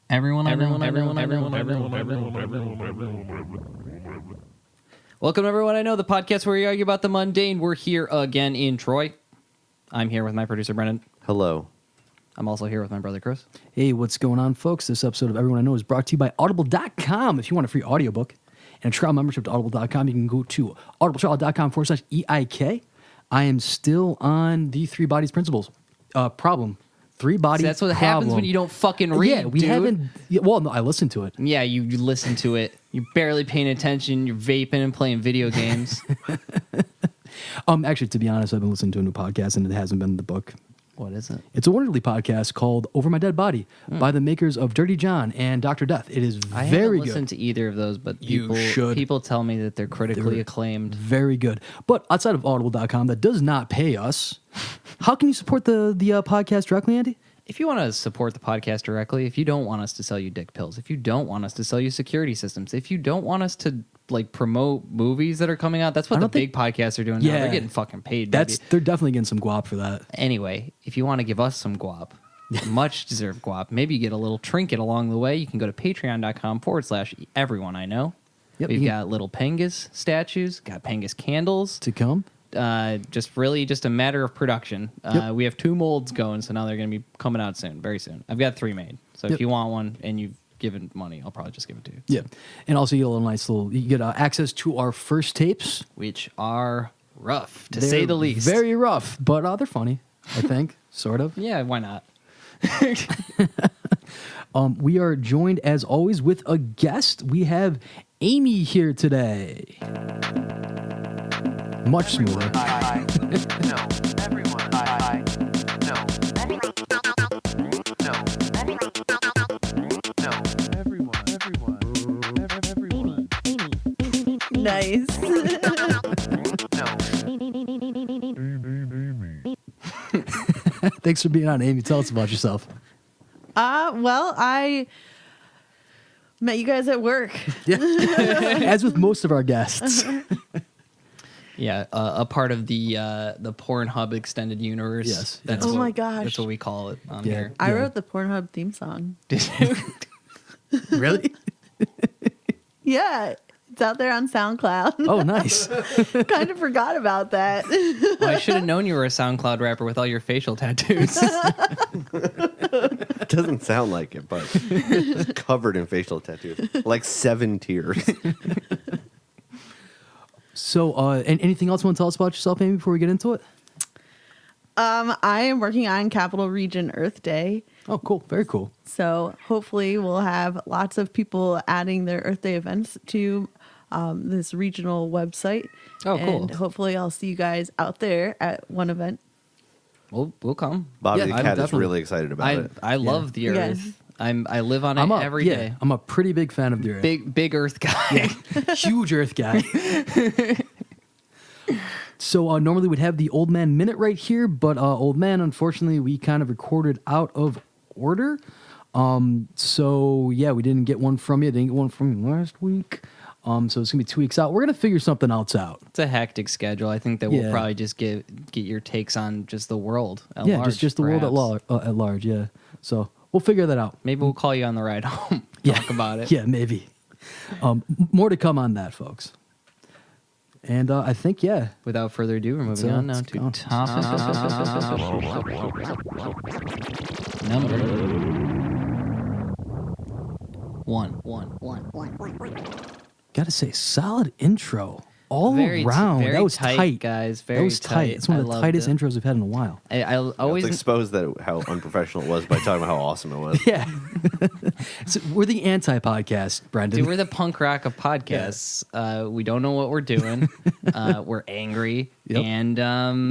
Everyone. Welcome, everyone. I know the podcast where we argue about the mundane. We're here again in Troy. I'm here with my producer, Brendan. Hello. I'm also here with my brother, Chris. Hey, what's going on, folks? This episode of Everyone I Know is brought to you by Audible.com. If you want a free audiobook and a trial membership to Audible.com, you can go to audibletrial.com/EIK. I am still on the Three Bodies Principles problem. Three Bodies. So that's what happens when you don't fucking read, Yeah, we dude. haven't. Yeah, well, no, I listened to it. Yeah, you listen to it. You're barely paying attention. You're vaping and playing video games. Actually, to be honest, I've been listening to a new podcast, and it hasn't been the book. What is it? It's a wonderfully podcast called Over My Dead Body by the makers of Dirty John and Dr. Death. It is I very haven't listened good. to either of those, but You should. people tell me that they're critically acclaimed. Very good. But outside of Audible.com, that does not pay us. How can you support the podcast directly, Andy? If you want to support the podcast directly, if you don't want us to sell you dick pills, if you don't want us to sell you security systems, if you don't want us to like promote movies that are coming out, that's what the big podcasts are doing now. They're getting fucking paid. Baby. They're definitely getting some guap for that. Anyway, if you want to give us some guap, much deserved guap, maybe you get a little trinket along the way. You can go to patreon.com/everyone I know. Yep, We've got little Pengus statues, got Pengus candles. To come. Just a matter of production. We have 2 molds going, so now they're going to be coming out soon, very soon. I've got 3 made, so if you want one and you've given money, I'll probably just give it to you. Yeah, and also you get a little nice little. You get access to our first tapes, Which are rough, to say the least. Very rough, but they're funny. I think, sort of. Yeah, why not? We are joined, as always, with a guest. We have Amy here today. Much smoother. Nice. Thanks for being on, Amy. Tell us about yourself. Well, I met you guys at work. Yeah. As with most of our guests. Yeah, a part of the Pornhub extended universe. Yes. That's Oh what, my gosh. That's what we call it on Yeah. here. I wrote the Pornhub theme song. Did you? Really? Yeah, it's out there on SoundCloud. Oh, nice. Kind of forgot about that. Well, I should have known you were a SoundCloud rapper with all your facial tattoos. It doesn't sound like it, but it's covered in facial tattoos. Like 7 tiers. So, and anything else you want to tell us about yourself, Amy, before we get into it? I am working on Capital Region Earth Day. Oh, cool. Very cool. So hopefully we'll have lots of people adding their Earth Day events to this regional website. Oh, cool. And hopefully I'll see you guys out there at one event. We'll come. Bobby Yeah, the I'm cat is definitely- really excited about it. I love the Earth. Yes. I live on it every day. I'm a pretty big fan of the Earth. Big Earth guy. Huge Earth guy. So normally we'd have the Old Man Minute right here, but Old Man, unfortunately, we kind of recorded out of order. So yeah, we didn't get one from you. Didn't get one from you last week. So it's gonna be 2 weeks out. We're gonna figure something else out. It's a hectic schedule. I think that we'll Yeah. probably just get your takes on just the world at Yeah, large. just the world at large. Yeah. So we'll figure that out. Maybe we'll call you on the ride home. Talk about it. Yeah, maybe. More to come on that, folks. And I think, yeah. Without further ado, we're moving So, on now let's to go. topic number 1. Gotta say, solid intro all Very around. very That was tight, tight, guys. That Very was tight. It's one I of the loved tightest it. intros we've had in a while. I always Let's expose how unprofessional it was by talking about how awesome it was. Yeah. So we're the anti-podcast, Brendan. Dude, we're the punk rock of podcasts. We don't know what we're doing. We're angry. Yep. And,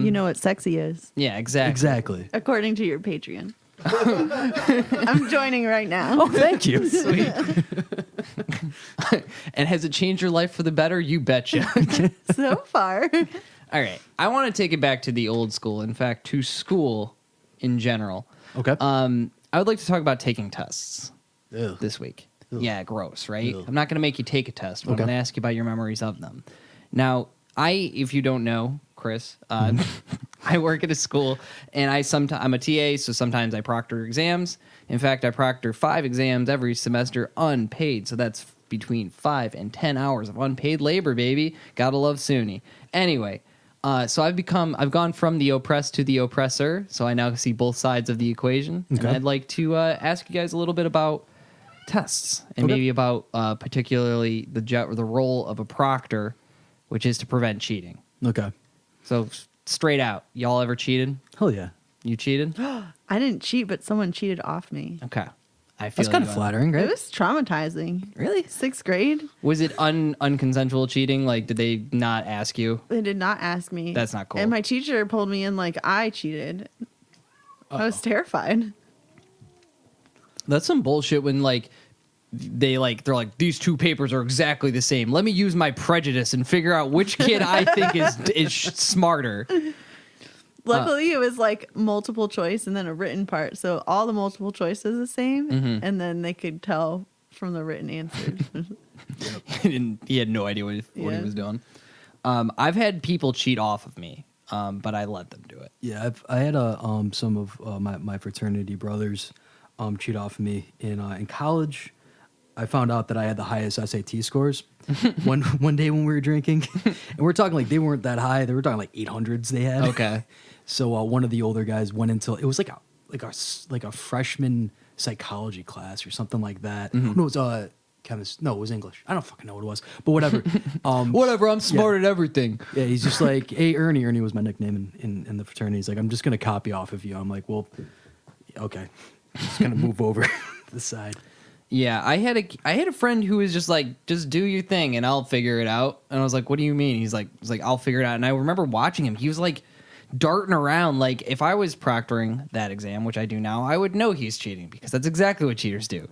You know what sexy is, yeah, exactly. Exactly. according to your Patreon. I'm joining right now. Oh, thank you. Sweet. And has it changed your life for the better? You betcha. So far. All right. I want to take it back to the old school. In fact, to school in general. Okay. I would like to talk about taking tests Ugh. this week. Ugh. Yeah, gross, right? Ugh. I'm not going to make you take a test, but Okay. I'm going to ask you about your memories of them. Now, if you don't know, Chris, I work at a school, and I'm a TA, so sometimes I proctor exams. In fact, I proctor 5 exams every semester unpaid, so that's between 5 and 10 hours of unpaid labor, baby. Gotta love SUNY. Anyway, so I've gone from the oppressed to the oppressor, so I now see both sides of the equation. Okay. And I'd like to ask you guys a little bit about tests, and maybe about particularly the role of a proctor, which is to prevent cheating. Okay. So straight out, y'all ever cheated? Hell yeah. You cheated? I didn't cheat, but someone cheated off me. Okay. I feel That's kind of you on flattering, It right? was traumatizing. Really? 6th grade. Was it unconsensual cheating? Like, did they not ask you? They did not ask me. That's not cool. And my teacher pulled me in like I cheated. I was terrified. That's some bullshit when they're like these 2 papers are exactly the same. Let me use my prejudice and figure out which kid I think is smarter. Luckily, it was like multiple choice and then a written part. So all the multiple choice is the same. Mm-hmm. And then they could tell from the written answers. He had no idea what he Yeah. was doing. I've had people cheat off of me, but I let them do it. Yeah, I had some of my fraternity brothers cheat off of me in college. I found out that I had the highest SAT scores one day when we were drinking, and we're talking like they weren't that high. They were talking like 800s they had. Okay. So one of the older guys went into it was like a freshman psychology class or something like that. No, it was chemist. No, it was English. I don't fucking know what it was, but whatever. Whatever. I'm smart at everything. Yeah, he's just like, hey, Ernie. Ernie was my nickname in the fraternity. He's like, I'm just gonna copy off of you. I'm like, well, okay. I'm just gonna move over to the side. Yeah, I had a friend who was just like, just do your thing and I'll figure it out. And I was like, what do you mean? He's like, I'll figure it out. And I remember watching him. He was like darting around. Like if I was proctoring that exam, which I do now, I would know he's cheating because that's exactly what cheaters do.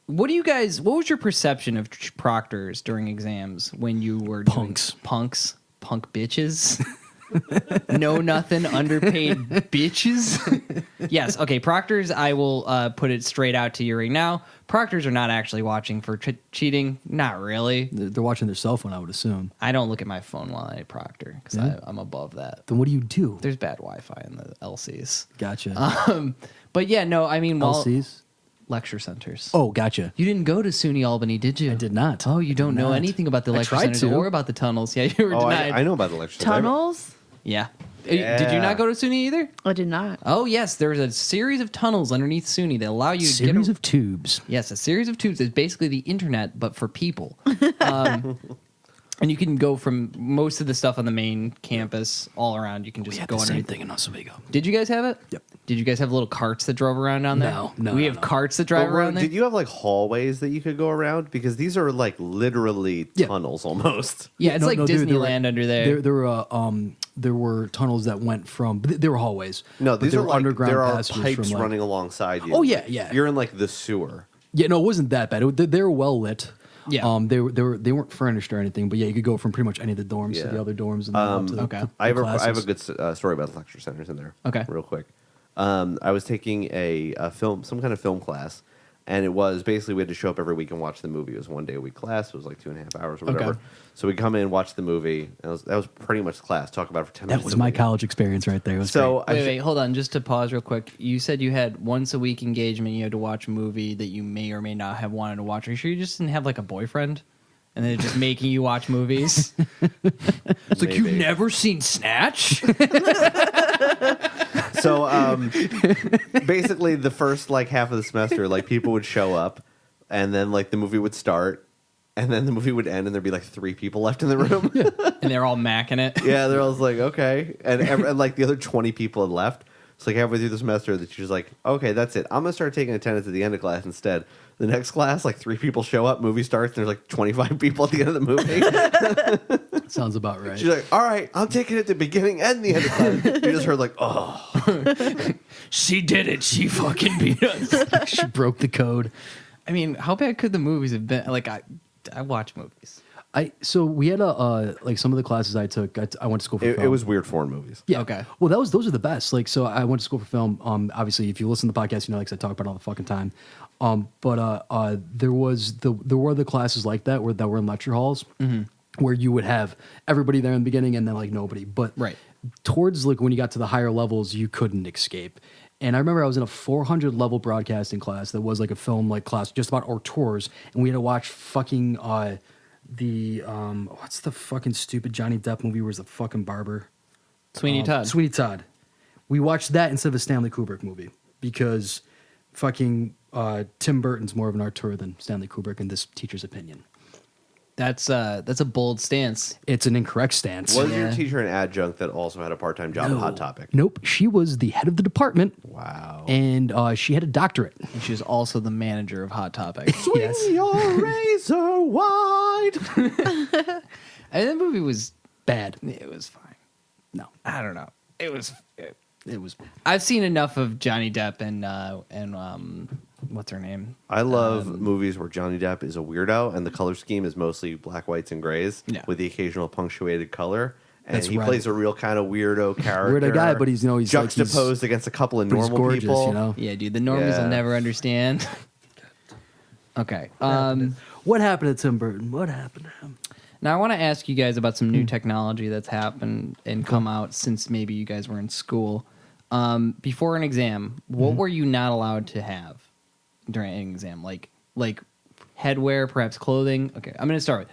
What was your perception of proctors during exams when you were punk bitches? No, nothing, underpaid bitches. Yes, okay. Proctors, I will put it straight out to you right now. Proctors are not actually watching for cheating. Not really. They're watching their cell phone, I would assume. I don't look at my phone while I proctor because Yeah? I'm above that. Then what do you do? There's bad Wi-Fi in the LCs. Gotcha. But yeah, no, I mean, LCs? lecture centers. Oh, gotcha. You didn't go to SUNY Albany, did you? I did not. Oh, you don't Did know not. anything about the I lecture tried centers to. or about the tunnels. Yeah, you were Oh, denied. I know about the lecture. Tunnels? Yeah. Yeah. Did you not go to SUNY either? I did not. Oh, yes. There's a series of tunnels underneath SUNY that allow you to Series of tubes. Yes, a series of tubes. It's basically the internet, but for people. And you can go from most of the stuff on the main campus all around. You can just We had go the same underneath. thing in Oswego. Did you guys have it? Yep. Did you guys have little carts that drove around down there? No, We no, have no. carts that drive around there. Did you have like hallways that you could go around? Because these are like literally Yeah. tunnels almost. Yeah, it's like Disneyland under there. There were tunnels that went from. They were hallways. No, but these there are were like underground there are passages pipes from, like- running alongside you. Oh, yeah, yeah. You're in like the sewer. Yeah, no, it wasn't that bad. They were well lit. Yeah. They weren't furnished or anything, but yeah, you could go from pretty much any of the dorms to Yeah. the other dorms and then up to the, okay. the I have a classes. good story about the lecture centers in there. Okay. real quick. I was taking some kind of film class, and it was basically we had to show up every week and watch the movie. It was 1 day a week class. It was like 2.5 hours or whatever. Okay. So we come in, watch the movie. And that was pretty much the class. Talk about it for 10 minutes. That was a my week. college experience right there. It was So great. Wait, hold on. Just to pause real quick. You said you had once a week engagement. You had to watch a movie that you may or may not have wanted to watch. Are you sure you just didn't have like a boyfriend? And they're just making you watch movies? It's like, you've Maybe. never seen Snatch? So basically, the first like half of the semester, like people would show up, and then like the movie would start, and then the movie would end, and there'd be like 3 people left in the room. And they're all macking it. Yeah, they're all like, okay, and like the other 20 people had left. It's like halfway through the semester that she's like, okay, that's it. I'm gonna start taking attendance at the end of class instead. The next class, like 3 people show up, movie starts, and there's like 25 people at the end of the movie. Sounds about right. She's like, all right, I'm taking it at the beginning and the end of class. You just heard like, oh, She did it. She fucking beat us. She broke the code. I mean, how bad could the movies have been? Like, I watch movies. So we had like some of the classes I took. I went to school for film. it was weird foreign movies. Yeah. Okay. Well, those are the best. Like, so I went to school for film. Obviously, if you listen to the podcast, you know, like I talk about it all the fucking time. But there were the classes like that were in lecture halls where you would have everybody there in the beginning and then like nobody. But Right. towards like when you got to the higher levels, you couldn't escape. And I remember I was in a 400 level broadcasting class that was like a film like class just about auteurs, and we had to watch fucking what's the fucking stupid Johnny Depp movie where he's the fucking barber? Sweeney Todd. Sweeney Todd. We watched that instead of a Stanley Kubrick movie because fucking Tim Burton's more of an auteur than Stanley Kubrick in this teacher's opinion. That's a bold stance. It's an incorrect stance. Was your teacher an adjunct that also had a part-time job at Hot Topic? Nope. She was the head of the department. Wow. And she had a doctorate. And she was also the manager of Hot Topic. Swing your razor wide. And that movie was Bad. It was fine. No. I don't know. It was. It was. I've seen enough of Johnny Depp and what's her name? I love movies where Johnny Depp is a weirdo and the color scheme is mostly black, whites, and grays with the occasional punctuated color. And he plays a real kind of weirdo character. Weirdo guy, but he's juxtaposed against a couple of normal gorgeous, people. you know? Yeah, dude. The normies will never understand. Okay. What happened to Tim Burton? What happened to him? Now I want to ask you guys about some new technology that's happened and come out since maybe you guys were in school. Before an exam, what were you not allowed to have during an exam? Like headwear, perhaps clothing. Okay, I'm going to start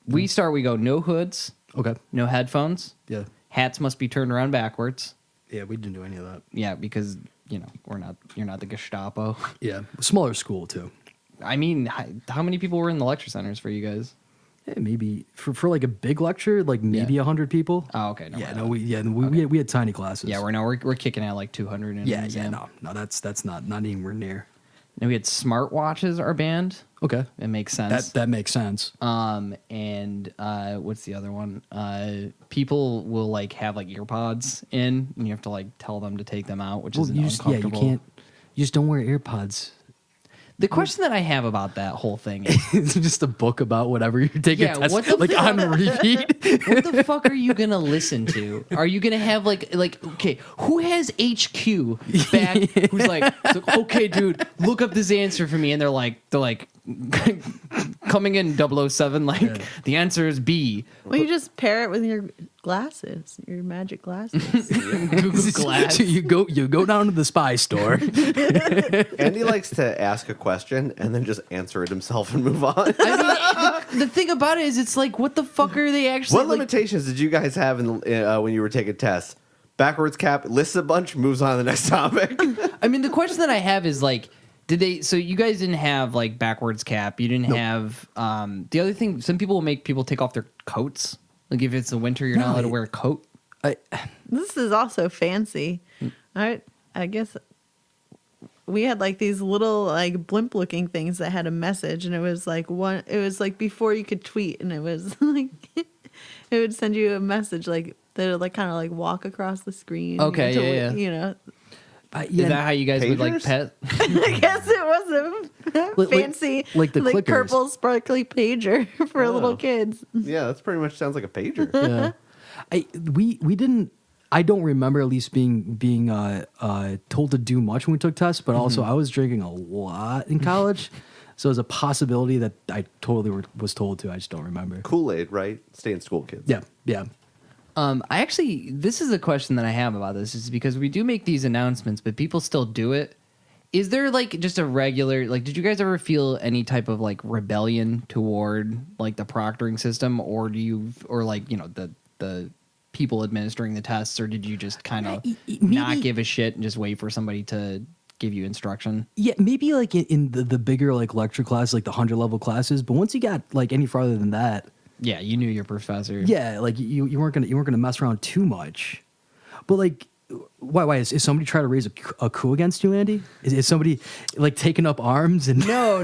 with. We go no hoods. Okay. No headphones. Yeah. Hats must be turned around backwards. Yeah, we didn't do any of that. Yeah, because you're not the Gestapo. Yeah. Smaller school, too. I mean, how many people were in the lecture centers for you guys? Yeah, maybe for like a big lecture, like maybe 100 people. Oh, okay. We had tiny classes. Yeah, we're kicking at like 200 in an exam. No, that's not anywhere near. And we had smartwatches are banned. Okay, it makes sense. That makes sense. And what's the other one? People will like have like earpods in, and you have to like tell them to take them out, which is uncomfortable. You can't. You just don't wear earpods. The question that I have about that whole thing is it's just a book about whatever you're taking a test, what the like on repeat. What the fuck are you gonna listen to? Are you gonna have like okay, who has HQ back? Who's like, okay, dude, look up this answer for me, and they're like coming in 007, the answer is B. Well, you just pair it with your glasses, your magic glasses. Google Glass. So you go down to the spy store. Andy likes to ask a question and then just answer it himself and move on. I mean, the thing about it is, it's like, what the fuck are they actually? What limitations did you guys have when you were taking tests? Backwards cap, lists a bunch, moves on to the next topic. I mean, the question that I have is like, did they? So you guys didn't have like backwards cap. You didn't have the other thing. Some people will make people take off their coats. Like if it's the winter, you're not allowed to wear a coat. This is also fancy. I guess we had like these little like blimp looking things that had a message, and it was like before you could tweet, and it was like it would send you a message like that would like kind of like walk across the screen. Okay, yeah. You know. Is that how you guys would like pet? I guess it was a fancy, like the clickers. purple sparkly pager for little kids. Yeah, that's pretty much sounds like a pager. Yeah, we didn't. I don't remember at least being told to do much when we took tests, but also I was drinking a lot in college, so there's a possibility that I totally was told to. I just don't remember. Kool-Aid, right? Stay in school, kids. Yeah. This is a question that I have about this, is because we do make these announcements, but people still do it. Is there like just a regular, like, did you guys ever feel any type of like rebellion toward like the proctoring system, or the people administering the tests, or did you just kind of not give a shit and just wait for somebody to give you instruction? Yeah, maybe like in the bigger like lecture class, like the 100 level classes, but once you got like any farther than that, yeah, you knew your professor. Yeah, like you weren't gonna mess around too much. But like, why is somebody trying to raise a coup against you, Andy? Is somebody like taking up arms? And No.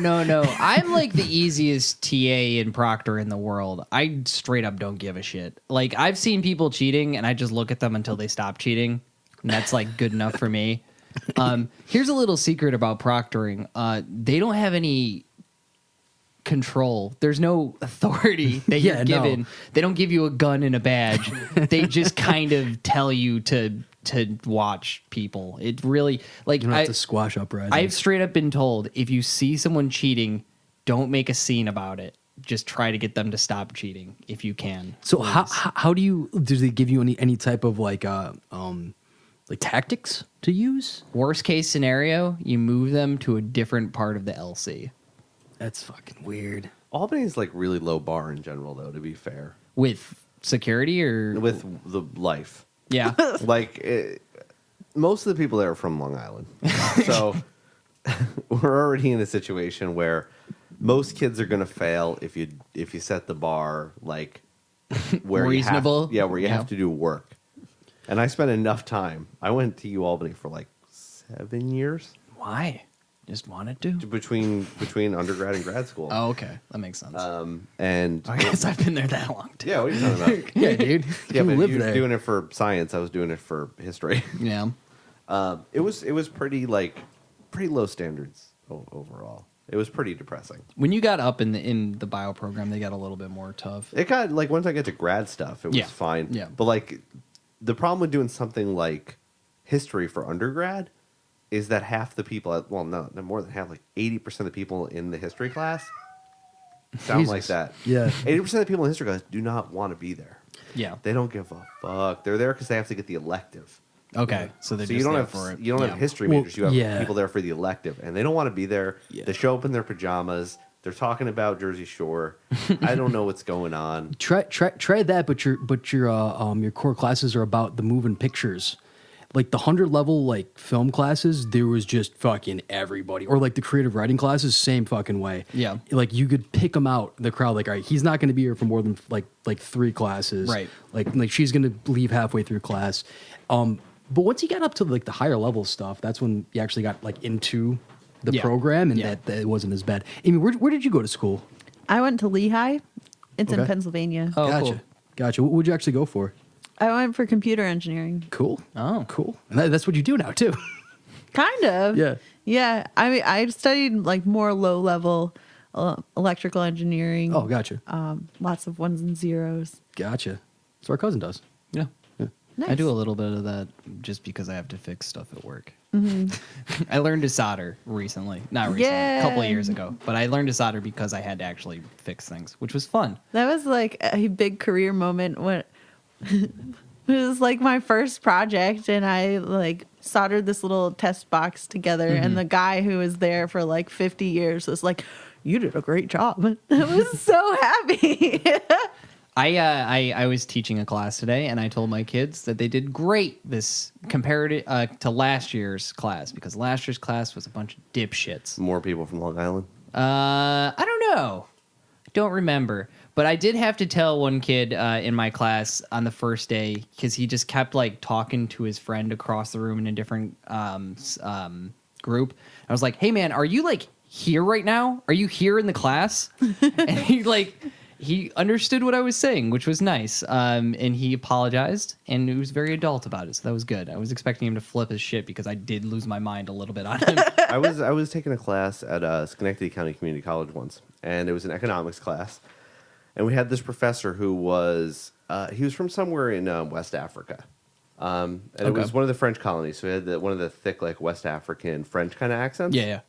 I'm like the easiest TA and proctor in the world. I straight up don't give a shit. Like I've seen people cheating, and I just look at them until they stop cheating, and that's like good enough for me. Here's a little secret about proctoring. They don't have any control. There's no authority that you're given. No. They don't give you a gun and a badge. They just kind of tell you to watch people. It really, like, you don't have to squash uprisings. I've straight up been told, if you see someone cheating, don't make a scene about it. just try to get them to stop cheating if you can. So please. how do they give you any type of like tactics to use? Worst case scenario, you move them to a different part of the LC That's fucking weird. Albany's like really low bar in general, though. To be fair, with security or with the life, yeah. like most of the people there are from Long Island, so we're already in a situation where most kids are going to fail if you set the bar like where reasonable. where you have to do work. And I spent enough time. I went to UAlbany for like 7 years Why? Just wanted to. between undergrad and grad school. Oh, okay, that makes sense. And I guess I've been there that long too. yeah, what are you talking about? Yeah, dude. Yeah, you but live you were there. doing it for science. I was doing it for history. Yeah. It was pretty low standards overall. It was pretty depressing. When you got up in the bio program, they got a little bit more tough. It got like once I get to grad stuff, it was Yeah. fine. Yeah. But like the problem with doing something like history for undergrad is that half the people, well, no, more than half, like 80% of the people in the history class sound Jesus. like that. Yeah. 80% of the people in history class do not want to be there. Yeah. They don't give a fuck. They're there because they have to get the elective. Okay. So they're So just you don't there have for it. you don't Yeah. have history Well, majors. You have yeah. people there for the elective, and they don't want to be there. Yeah. They show up in their pajamas. They're talking about Jersey Shore. I don't know what's going on. Try that, but your core classes are about the moving pictures. Like the 100 level like film classes, there was just fucking everybody. Or like the creative writing classes, same fucking way. Yeah. Like you could pick them out the crowd. Like, all right, he's not going to be here for more than like 3 classes. Right. Like she's going to leave halfway through class. But once you got up to like the higher level stuff, that's when you actually got like into the Yeah. program, and Yeah. that it wasn't as bad. Amy, where did you go to school? I went to Lehigh. It's in Okay. Pennsylvania. Oh, Gotcha. cool. Gotcha. What would you actually go for? I went for computer engineering. Cool. Oh. Cool. And that's what you do now too. Kind of. Yeah. Yeah. I mean, I studied like more low level electrical engineering. Oh, gotcha. Lots of ones and zeros. Gotcha. So our cousin does. Yeah. Nice. I do a little bit of that just because I have to fix stuff at work. I learned to solder recently. Not recently, a couple of Yay. years ago. But I learned to solder because I had to actually fix things, which was fun. That was like a big career moment when it was like my first project, and I like soldered this little test box together, and the guy who was there for like 50 years was like, "You did a great job." I was so happy. I was teaching a class today, and I told my kids that they did great this compared it to last year's class, because last year's class was a bunch of dipshits. More people from Long Island. I don't know. I don't remember. But I did have to tell one kid in my class on the first day, because he just kept like talking to his friend across the room in a different group. I was like, "Hey man, are you like here right now? Are you here in the class?" And he understood what I was saying, which was nice. And he apologized, and he was very adult about it. So that was good. I was expecting him to flip his shit because I did lose my mind a little bit on him. I was taking a class at Schenectady County Community College once, and it was an economics class. And we had this professor who was he was from somewhere in West Africa, and it Okay. was one of the French colonies. So he had one of the thick like West African French kind of accents. Yeah.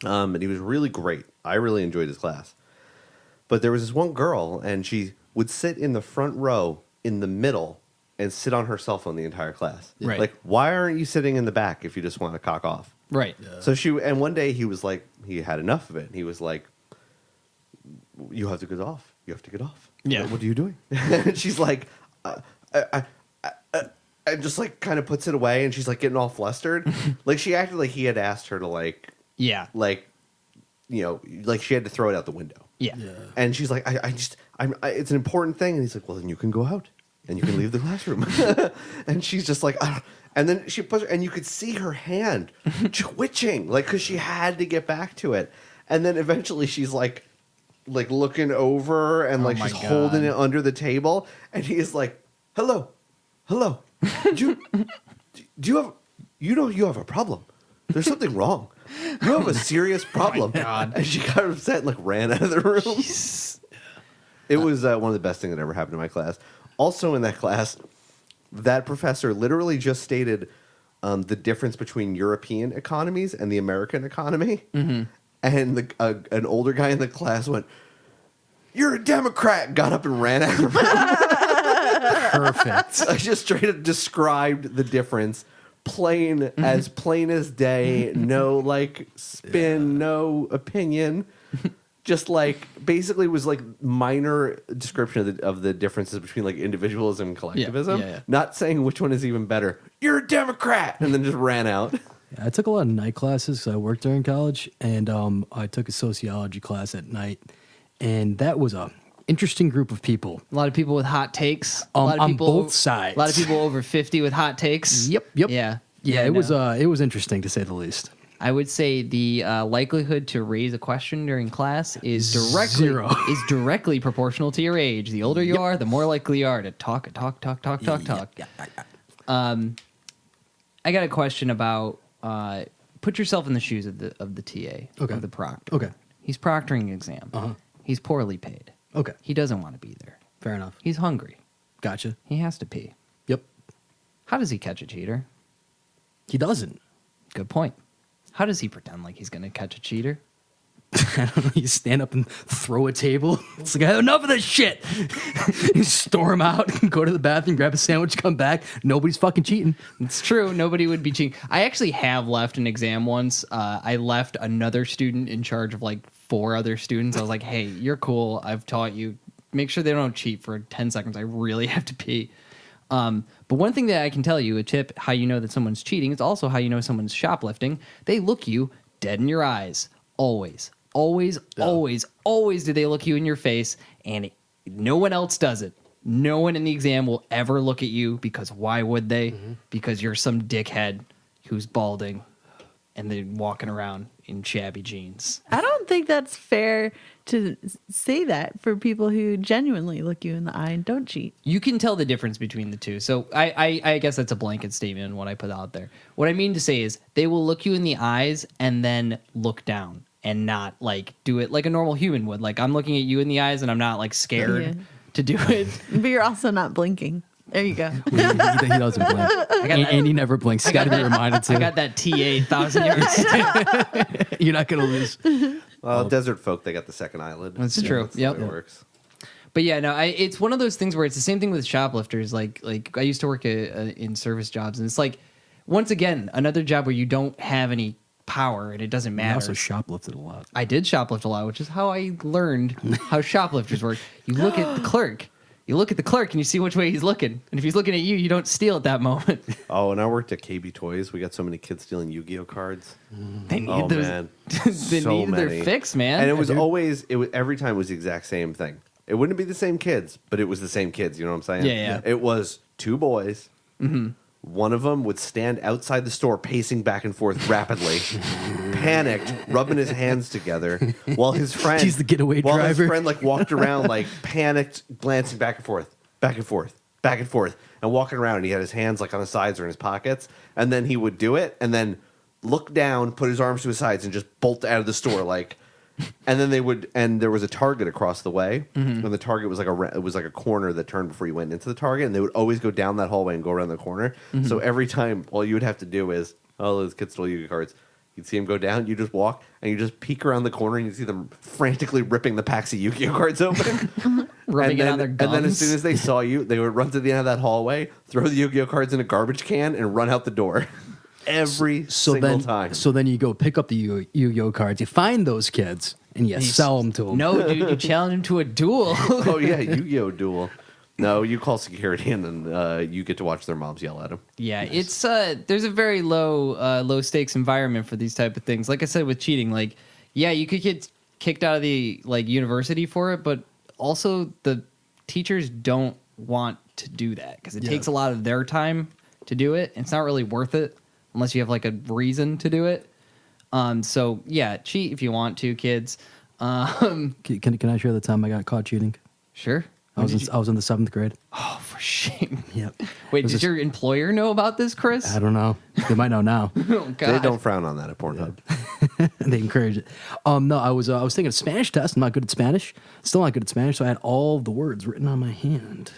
And he was really great. I really enjoyed his class. But there was this one girl, and she would sit in the front row in the middle and sit on her cell phone the entire class. Right. Like, why aren't you sitting in the back if you just want to cock off? Right. So and one day he was like, he had enough of it. And he was like, "You have to get off. You have to get off." Yeah. What are you doing? And she's like, and just like kind of puts it away, and she's like getting all flustered. Like she acted like he had asked her to like, you know, like she had to throw it out the window. Yeah. And she's like, it's an important thing. And he's like, "Well, then you can go out and you can leave the classroom." And she's just like, and then she puts, and you could see her hand twitching, like, because she had to get back to it. And then eventually she's like looking over and like my she's holding God. it under the table. And he's like, hello. Do you have, you have a problem. There's something wrong. You have a serious problem." God. And she got upset and like ran out of the room. It was one of the best things that ever happened in my class. Also in that class, that professor literally just stated the difference between European economies and the American economy. Mm-hmm. And an older guy in the class went, "You're a Democrat," got up and ran out of the room. Perfect. I just straight up described the difference. Plain as day, no like spin, no opinion. Just like basically was like minor description of the differences between like individualism and collectivism. Yeah. Not saying which one is even better. You're a Democrat, and then just ran out. Yeah, I took a lot of night classes 'cause I worked during college, and I took a sociology class at night, and that was a interesting group of people. A lot of people with hot takes. A lot of On people both sides. A lot of people over 50 with hot takes. Yep. Yeah. It no. was interesting to say the least. I would say the likelihood to raise a question during class is Zero. directly proportional to your age. The older you are, the more likely you are to talk. I got a question about put yourself in the shoes of the TA, Okay. of the proctor. Okay. He's proctoring an exam. Uh-huh. He's poorly paid. Okay. He doesn't want to be there. Fair enough. He's hungry. Gotcha. He has to pee. Yep. How does he catch a cheater? He doesn't. Good point. How does he pretend like he's going to catch a cheater? I don't know. You stand up and throw a table. It's like, I have enough of this shit. You storm out, go to the bathroom, grab a sandwich, come back. Nobody's fucking cheating. It's true. Nobody would be cheating. I actually have left an exam once. I left another student in charge of like 4 other students. I was like, hey, you're cool. I've taught you. Make sure they don't cheat for 10 seconds. I really have to pee. But one thing that I can tell you, a tip, how you know that someone's cheating, is also how you know someone's shoplifting. They look you dead in your eyes. Always. Always do they look you in your face, and no one else does it. No one in the exam will ever look at you, because why would they? Mm-hmm. Because you're some dickhead who's balding and they're walking around in shabby jeans. I don't think that's fair to say that for people who genuinely look you in the eye and don't cheat. You can tell the difference between the two. So I guess that's a blanket statement in what I put out there. What I mean to say is they will look you in the eyes and then look down and not like do it like a normal human would. Like I'm looking at you in the eyes and I'm not like scared to do it. But you're also not blinking. There you go. He doesn't blink. And he never blinks. He's got to be reminded to. I got that TA 1,000 yards. You're not going to lose. Well, desert folk, they got the second eyelid. That's true. That's the way it works. But yeah, no, it's one of those things where it's the same thing with shoplifters. Like I used to work in service jobs, and it's like, once again, another job where you don't have any power and it doesn't matter. I also shoplifted a lot. I did shoplift a lot, which is how I learned how shoplifters work. You look at the clerk. You look at the clerk and you see which way he's looking. And if he's looking at you, you don't steal at that moment. Oh, and I worked at KB Toys. We got so many kids stealing Yu-Gi-Oh cards. They need man. they So needed many. their fix, man. And it was always, every time it was the exact same thing. It wouldn't be the same kids, but it was the same kids. You know what I'm saying? Yeah. It was 2 boys. Mm-hmm. One of them would stand outside the store pacing back and forth rapidly, panicked, rubbing his hands together, while his friend, He's the getaway while driver. his friend like walked around like panicked, glancing back and forth, and walking around. And he had his hands like on his sides or in his pockets, and then he would do it, and then look down, put his arms to his sides, and just bolt out of the store like. And then they would, and there was a Target across the way, and the Target was like a corner that turned before you went into the Target, and they would always go down that hallway and go around the corner. So every time, all you would have to do is, oh, those kids stole Yu-Gi cards. You'd see them go down, you just walk, and you just peek around the corner, and you see them frantically ripping the packs of Yu-Gi-Oh cards open, rubbing it on their gums. And then as soon as they saw you, they would run to the end of that hallway, throw the Yu-Gi-Oh cards in a garbage can, and run out the door. Every single time. So then you go pick up the Yu-Gi-Oh cards, you find those kids, and you sell them to them. No, dude, you challenge him to a duel. Oh yeah, Yu-Gi-Oh duel. No, you call security and then you get to watch their moms yell at them. Yeah, it's there's a very low stakes environment for these type of things. Like I said with cheating, like yeah, you could get kicked out of the like university for it, but also the teachers don't want to do that because it takes a lot of their time to do it. It's not really worth it unless you have like a reason to do it. So yeah, cheat if you want to, kids. Can I share the time I got caught cheating? Sure. I was in the 7th grade. Oh, for shame. Yep. Wait, did your employer know about this, Chris? I don't know. They might know now. Oh, God. They don't frown on that at Pornhub. They encourage it. No, I was taking a Spanish test. I'm not good at Spanish. Still not good at Spanish. So I had all the words written on my hand.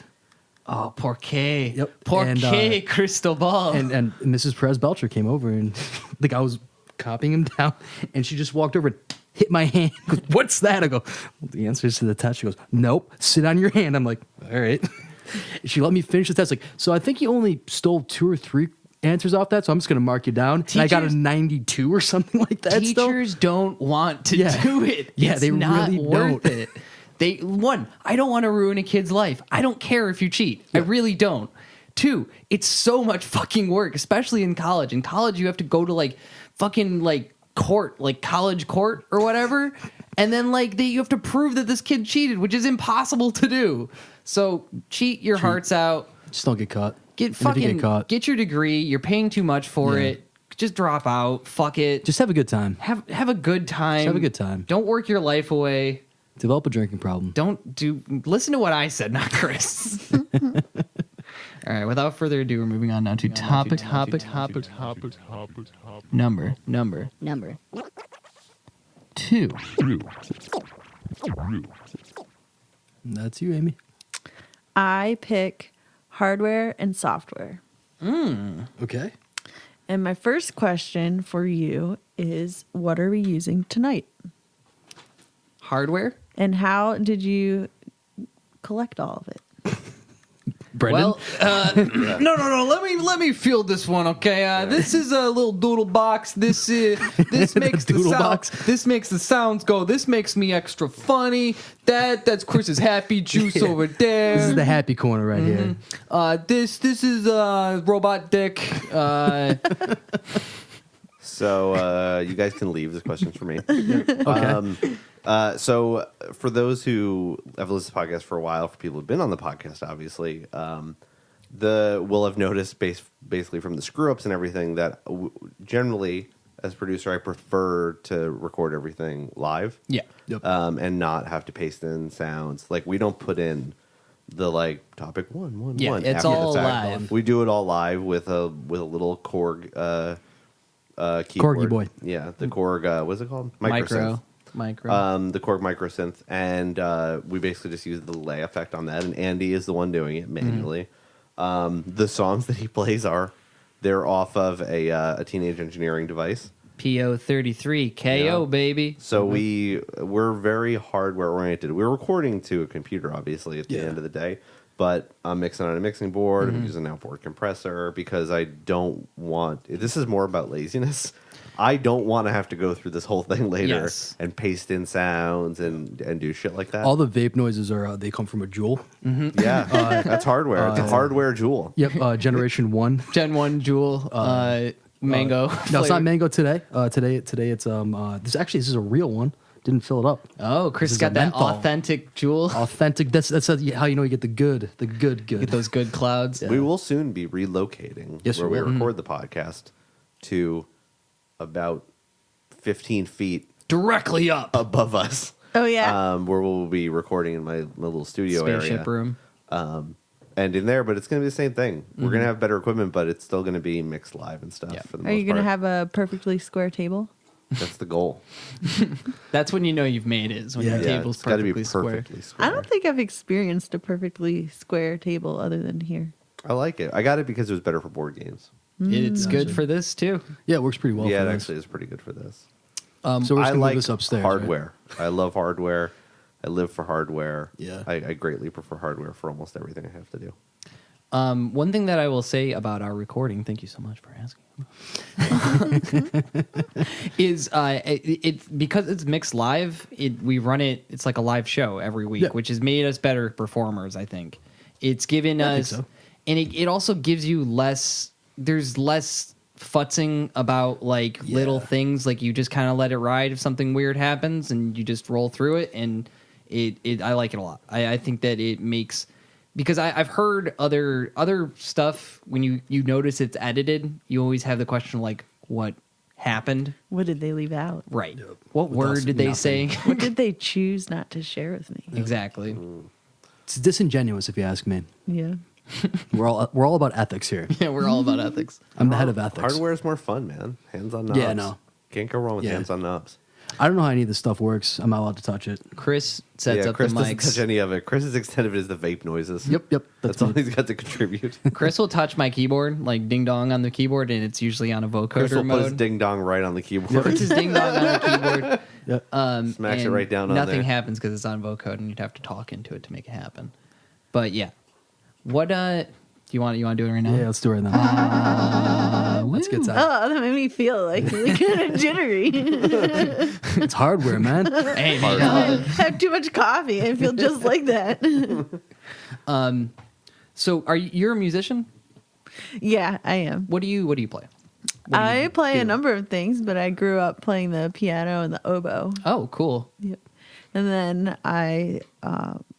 Oh, por qué? Yep. Por And, qué, Cristobal? And Mrs. Perez Belcher came over, and the guy was copying him down, and she just walked over and hit my hand. He goes, what's that? I go, well, the answer is to the test. She goes, nope, sit on your hand. I'm like, all right. She let me finish the test. Like, so I think you only stole 2 or 3 answers off that, so I'm just going to mark you down. And I got a 92 or something like that. Teachers don't want to do it. Yeah, it's they not really worth don't. it. I don't want to ruin a kid's life. I don't care if you cheat. I really don't. 2, it's so much fucking work, especially in college. In college, you have to go to like fucking like court, like college court or whatever, and then like you have to prove that this kid cheated, which is impossible to do. So cheat your hearts out. Just don't get caught. Get And if you fucking get caught, get your degree. You're paying too much for it. Just drop out. Fuck it. just have a good time. Have a good time. Just have a good time. Don't work your life away. Develop a drinking problem. Listen to what I said, not Chris. All right, without further ado, we're moving on now to topic number 2. That's you, Amy. I pick hardware and software. Okay. And my first question for you is, what are we using tonight? Hardware? And how did you collect all of it? Brendan? Well, no. Let me field this one, okay? This is a little doodle box. This makes the doodle sound, box? This makes the sounds go. This makes me extra funny. That's Chris's happy juice over there. This is the happy corner right here. This is robot dick. So you guys can leave. This question's for me. So for those who have listened to the podcast for a while, for people who've been on the podcast, obviously, will have noticed basically from the screw ups and everything that generally, as producer, I prefer to record everything live. Yeah. Yep. And not have to paste in sounds. Like we don't put in the like topic 1. Yeah, it's after the all fact. live. We do it all live with a little Korg keyboard. Corgi boy. Yeah, the Korg. What's it called? Micro. The Korg micro synth, and we basically just use the delay effect on that. And Andy is the one doing it manually. The songs that he plays they're off of a Teenage Engineering device. PO33 KO, baby. So we're very hardware oriented. We're recording to a computer, obviously, at the end of the day. But I'm mixing on a mixing board. I'm using an outboard compressor because I don't want. This is more about laziness. I don't want to have to go through this whole thing later and paste in sounds and do shit like that. All the vape noises they come from a Juul. Yeah, that's hardware. It's a hardware Juul. Yep, Generation 1. Gen 1 Juul mango. No, it's not mango today. Today it's this is a real one. Didn't fill it up. Oh, Chris This is got a that menthol. authentic Juul. Authentic. That's how you know you get the good. Get those good clouds. We will soon be relocating Yes, where we we will. record the podcast to about 15 feet Directly up. above us. Oh, yeah. Where we'll be recording in my little studio Spaceship area. room. And in there, but it's going to be the same thing. We're going to have better equipment, but it's still going to be mixed live and stuff for the most Are you going to part. have a perfectly square table? That's the goal. That's when you know you've made it. Is when your Yeah, table's it's got to be perfectly square. perfectly square. I don't think I've experienced a perfectly square table other than here. I like it. I got it because it was better for board games. It's good for this too. Yeah, it works pretty well. Yeah, for it us. actually is pretty good for this. So we're just I gonna like move this upstairs. right? hardware. I love hardware. I live for hardware. Yeah. I greatly prefer hardware for almost everything I have to do. One thing that I will say about our recording, thank you so much for asking, is it's because it's mixed live. We run it. It's like a live show every week, Yeah. which has made us better performers. I think it's given I think us, so. and it also gives you less. There's less futzing about like little things. Like you just kind of let it ride if something weird happens, and you just roll through it. And I like it a lot. I think that it makes. Because I've heard other stuff, when you notice it's edited, you always have the question like, what happened? What did they leave out? Right. What With word us, did they nothing. say? What did they choose not to share with me? Exactly. It's disingenuous if you ask me. Yeah. We're all about ethics here. Yeah, we're all about ethics. I'm the head of ethics. Hardware is more fun, man. Hands on knobs. Yeah, no. Can't go wrong with Yeah. hands on knobs. I don't know how any of this stuff works. I'm not allowed to touch it. Chris sets up Chris the doesn't mics. touch any of it. Chris's extent of it is the vape noises. Yep. That's all he's got to contribute. Chris will touch my keyboard, like ding dong on the keyboard, and it's usually on a Chris vocoder will put his mode. ding dong right on the keyboard. Chris is ding dong on the keyboard. Yeah. Smacks it and right down on nothing there. happens because it's on vocode, and you'd have to talk into it to make it happen. But yeah, what do you want to do it right now? Yeah, let's do it right now. Let's get that. Oh, that made me feel like really kind of jittery. It's hardware, man. Hey, I man. have too much coffee. I feel just like that. So you're a musician? Yeah, I am. What do you play? What do I you play do? a number of things, but I grew up playing the piano and the oboe. Oh, cool. Yep. And then I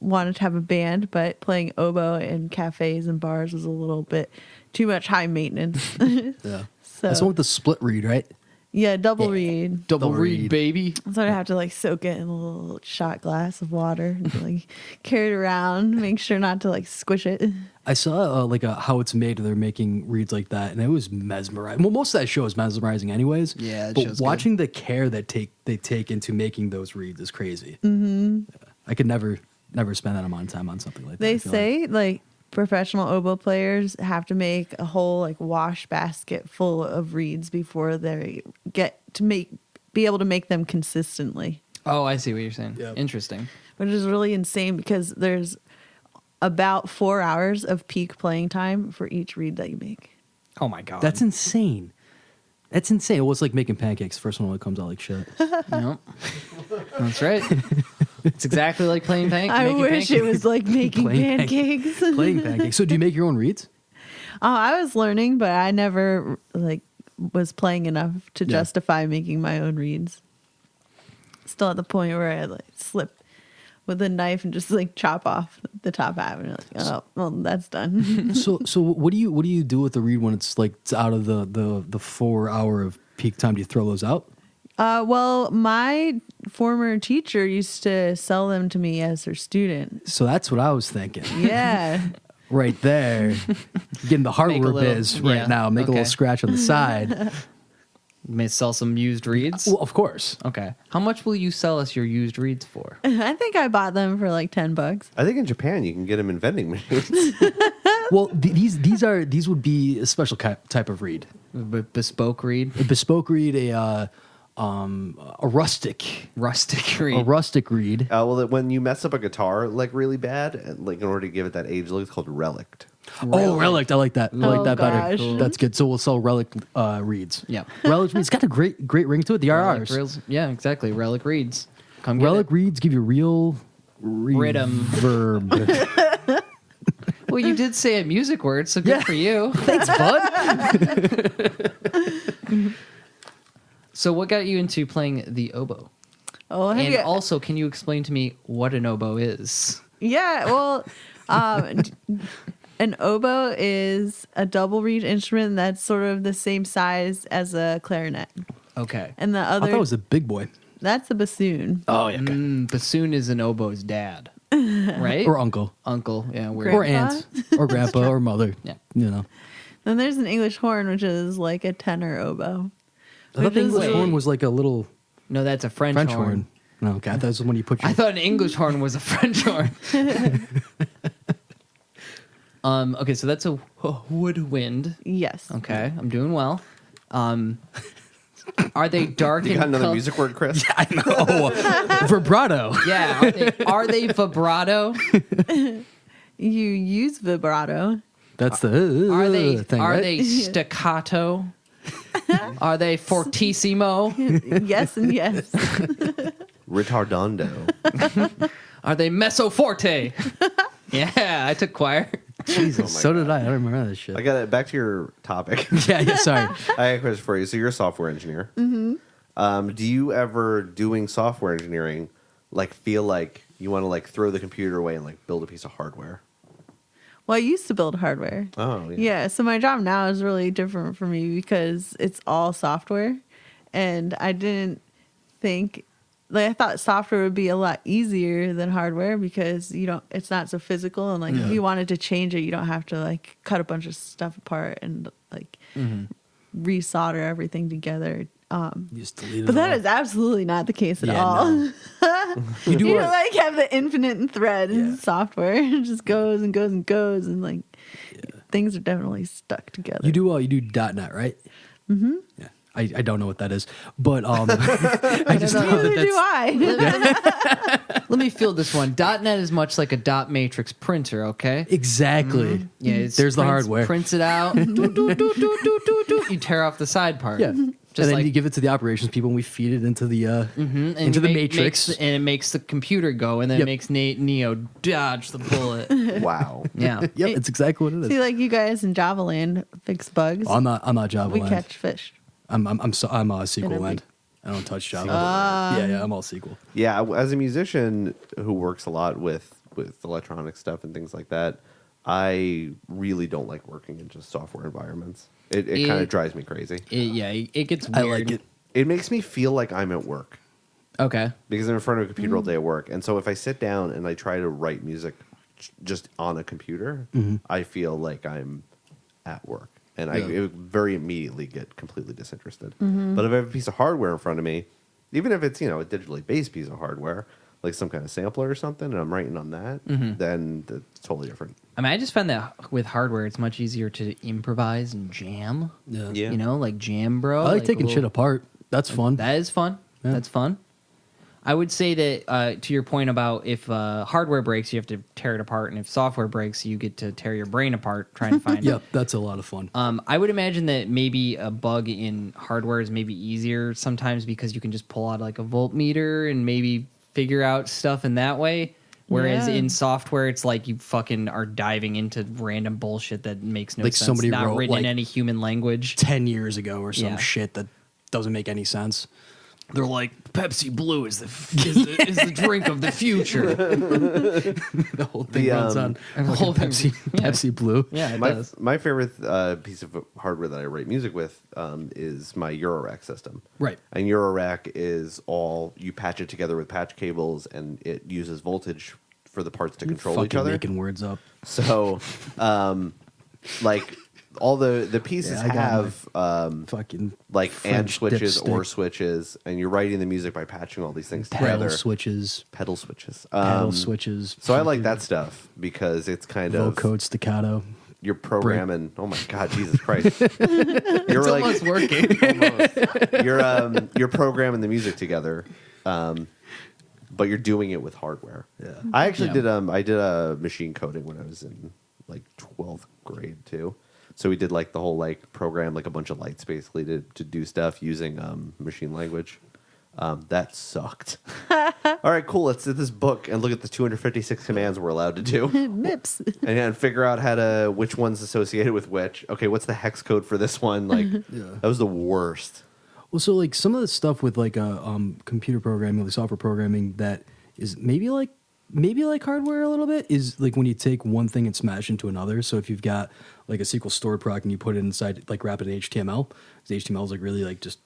wanted to have a band, but playing oboe in cafes and bars was a little bit too much high maintenance. Yeah. So That's the one with the split reed, right? yeah, double reed. Double Double reed, reed. baby. So I have to like soak it in a little shot glass of water and like carry it around, make sure not to like squish it. I saw like how it's made. They're making reeds like that, and it was mesmerizing. Well, most of that show is mesmerizing, anyways. Yeah, that but show's good. watching the care that they take into making those reeds is crazy. Mm-hmm. I could never spend that amount of time on something like that. They I feel say like professional oboe players have to make a whole like wash basket full of reeds before they get to be able to make them consistently, Oh, I see what you're saying. Yep. Interesting. which is really insane because there's about 4 hours of peak playing time for each reed that you make. Oh my god. that's insane. That's insane. Well, it's like making pancakes. The first one always comes out like shit. Nope. That's right. It's exactly like playing I making wish pancakes. it was like making Playing pancakes. Playing pancakes. So, do you make your own reeds? I was learning, but I never like was playing enough to Yeah. justify making my own reeds. Still at the point where I like slip with a knife and just like chop off the top half, and you're like, oh, well, that's done. So what do you do with the reed when it's like it's out of the 4 hour of peak time? Do you throw those out? Well, my former teacher used to sell them to me as her student. So that's what I was thinking. Yeah. Right there, getting the hardware little- biz right yeah, now. Make a okay. little scratch on the side. May sell some used reeds. Well, of course. Okay. How much will you sell us your used reeds for? I think I bought them for like $10. I think in Japan you can get them in vending machines. Well, these would be a special type of reed, Bespoke reed? a bespoke reed, a rustic Rustic reed. reed. Well, when you mess up a guitar like really bad, and, like in order to give it that age look, it's called relict. Oh, relic! I like that. I like Oh, that better. gosh. Cool. That's good. So we'll sell relic reeds. Yeah. Relic reeds got a great ring to it. The Relic RRs. reels. Yeah, exactly. Relic reeds. Come get Relic it. reeds give you real Rhythm. reverb. Well, you did say a music word, so good Yeah. for you. Thanks, bud. So what got you into playing the oboe? Oh, have And you, also, can you explain to me what an oboe is? yeah, well, an oboe is a double reed instrument that's sort of the same size as a clarinet. Okay. And the I other, thought it was a big boy. that's a bassoon. Oh yeah, okay. Bassoon is an oboe's dad, right? Or uncle, uncle. Yeah, weird. or Grandpa? aunt, or grandpa, or mother. Yeah. You know. Then there's an English horn, which is like a tenor oboe. I thought the Which is English like- horn was like a little No, that's a French, French horn. No, okay, that was when you put your. I thought an English horn was a French horn. Okay, so that's a woodwind. Yes. Okay, I'm doing well. Are they dark You in got another color? music word, Chris? I know. Vibrato. Yeah, are they vibrato? You use vibrato. That's the Are they thing, are right? they staccato? Are they fortissimo? Yes and yes. Retardando. Are they meso forte? Yeah, I took choir. Jesus, so did I. I don't remember that shit. I got it. Back to your topic. yeah, sorry. I have a question for you. So you're a software engineer. Mm-hmm. Do you ever, doing software engineering, like feel like you want to like throw the computer away and like build a piece of hardware? Well, I used to build hardware. Oh, yeah. Yeah, so my job now is really different for me because it's all software. And I didn't think, like, I thought software would be a lot easier than hardware because it's not so physical. And, like, if you wanted to change it, you don't have to, like, cut a bunch of stuff apart and, like, resolder everything together. You just delete it But that all. is absolutely not the case at Yeah, all. no. You do You what? like have the infinite thread in Yeah. software. It just goes and goes and goes, and like things are definitely stuck together. You do .NET, right? Mm-hmm. Yeah. I don't know what that is, but I just know Neither that do I. Let me field this one. .NET is much like a dot matrix printer, okay? exactly. Yeah, it's There's the hardware. Prints it out. Do, do, do, do, do, do, do. You tear off the side part. Yeah, and Just then like you give it to the operations people, and we feed it into the and into the make- matrix. and it makes the computer go, and then Yep. it makes Neo dodge the bullet. Wow. Yeah. Yep, it's exactly what it See, is. like you guys in Java Land fix bugs. I'm not Java we land. catch fish. I'm SQL every- land. I don't touch Java. Ah. yeah, I'm all SQL. Yeah, as a musician who works a lot with electronic stuff and things like that, I really don't like working in just software environments. It kind of drives me crazy. It gets weird. I like it. It makes me feel like I'm at work Okay. because I'm in front of a computer all day at work. And so if I sit down and I try to write music just on a computer, I feel like I'm at work. And I very immediately get completely disinterested. But if I have a piece of hardware in front of me, even if it's, a digitally based piece of hardware, like some kind of sampler or something, and I'm writing on that, then it's totally different. I mean, I just find that with hardware, it's much easier to improvise and jam. Yeah. Yeah. You know, like jam, bro. I like taking a shit little- apart. That's fun. That is fun. Yeah. That's fun. I would say that to your point about if hardware breaks, you have to tear it apart, and if software breaks, you get to tear your brain apart trying to find Yep, it. that's a lot of fun. I would imagine that maybe a bug in hardware is maybe easier sometimes because you can just pull out like a voltmeter and maybe figure out stuff in that way. Whereas Yeah. in software, it's like you fucking are diving into random bullshit that makes no Like sense. somebody not wrote, written in like, any human language. 10 years ago or some Yeah. shit that doesn't make any sense. They're like, Pepsi Blue is the drink of the future. The whole thing The, runs on the whole thing- Pepsi Blue. Yeah, it My, does. my favorite piece of hardware that I write music with is my Eurorack system. Right. And Eurorack is all, you patch it together with patch cables, and it uses voltage for the parts to control each Fucking other. making words up. So, like, all the pieces Yeah, I got have Fucking like and French switches, dipstick. or switches, and you're writing the music by patching all these things pedal together. switches. Pedal switches. Pedal switches. So I like that stuff because it's kind of Vocode staccato. you're programming. Oh my God, Jesus Christ! You're It's almost working. you're programming the music together, but you're doing it with hardware. Yeah. I actually Yeah. did a machine coding when I was in like 12th grade too. So we did like the whole like program like a bunch of lights basically to do stuff using machine language. That sucked. All right, cool. Let's do this book and look at the 256 commands we're allowed to do. Mips. And figure out which one's associated with which. Okay, what's the hex code for this one? Like, that was the worst. Well, so like some of the stuff with like computer programming, like software programming, that is maybe like hardware a little bit, is like when you take one thing and smash into another. So if you've got like a SQL stored proc and you put it inside, like wrap it in HTML, because HTML is like really like just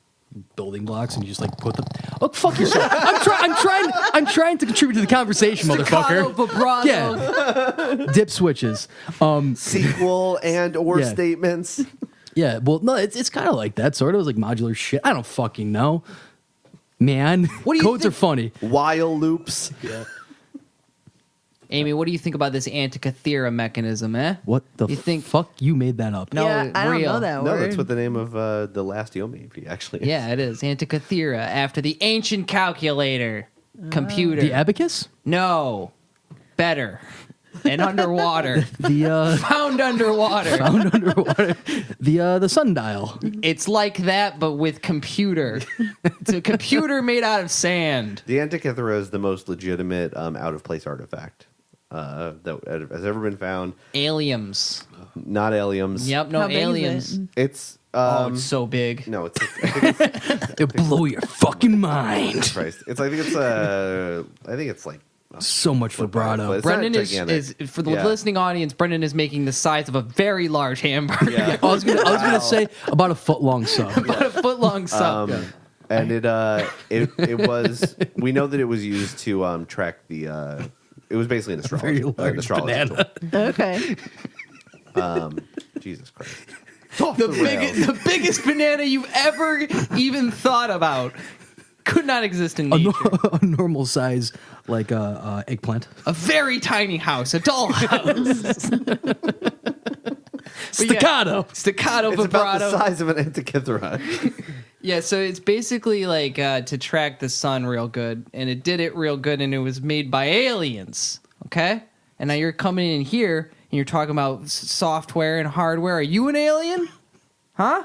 building blocks, and you just like put them. Oh, fuck yourself! I'm trying to contribute to the conversation, motherfucker. vibrato. Yeah, dip switches. SQL and or Yeah. statements. Yeah, well, no, it's kind of like that. Sort of, it was like modular shit. I don't fucking know, man. What do you Codes think- are funny. While loops. Yeah. Amy, what do you think about this Antikythera mechanism, eh? What the You think- fuck? You made that up? No, yeah, I don't real. know that No, word. that's what the name of the last Yomi EP actually is. Yeah, it is. Antikythera, after the ancient calculator computer. The abacus? No. Better. And underwater. The Found underwater. found underwater. The sundial. It's like that, but with computer. It's a computer made out of sand. The Antikythera is the most legitimate out of place artifact that has ever been found. Aliens. Not aliens. Yep, no How big is aliens. it? It's Oh, it's so big. no, it's I think it's It'll blow your fucking mind. Christ. It's I think it's like So much vibrato. But it's Brendan not is gigantic. for the Yeah. listening audience. Brendan is making the size of a very large hamburger, Yeah. I was gonna say about a foot long sub. about a foot long sub. And it was we know that it was used to track the it was basically an Very astrology, large astrology banana. Okay. tool. Jesus Christ. The biggest banana you've ever even thought about could not exist in A, nature. a normal size like eggplant. A very tiny house, a dollhouse. Staccato. Staccato It's about vibrato. the size of an Antikythera. Yeah, so it's basically like to track the sun real good, and it did it real good, and it was made by aliens, okay? And now you're coming in here, and you're talking about software and hardware. Are you an alien? Huh?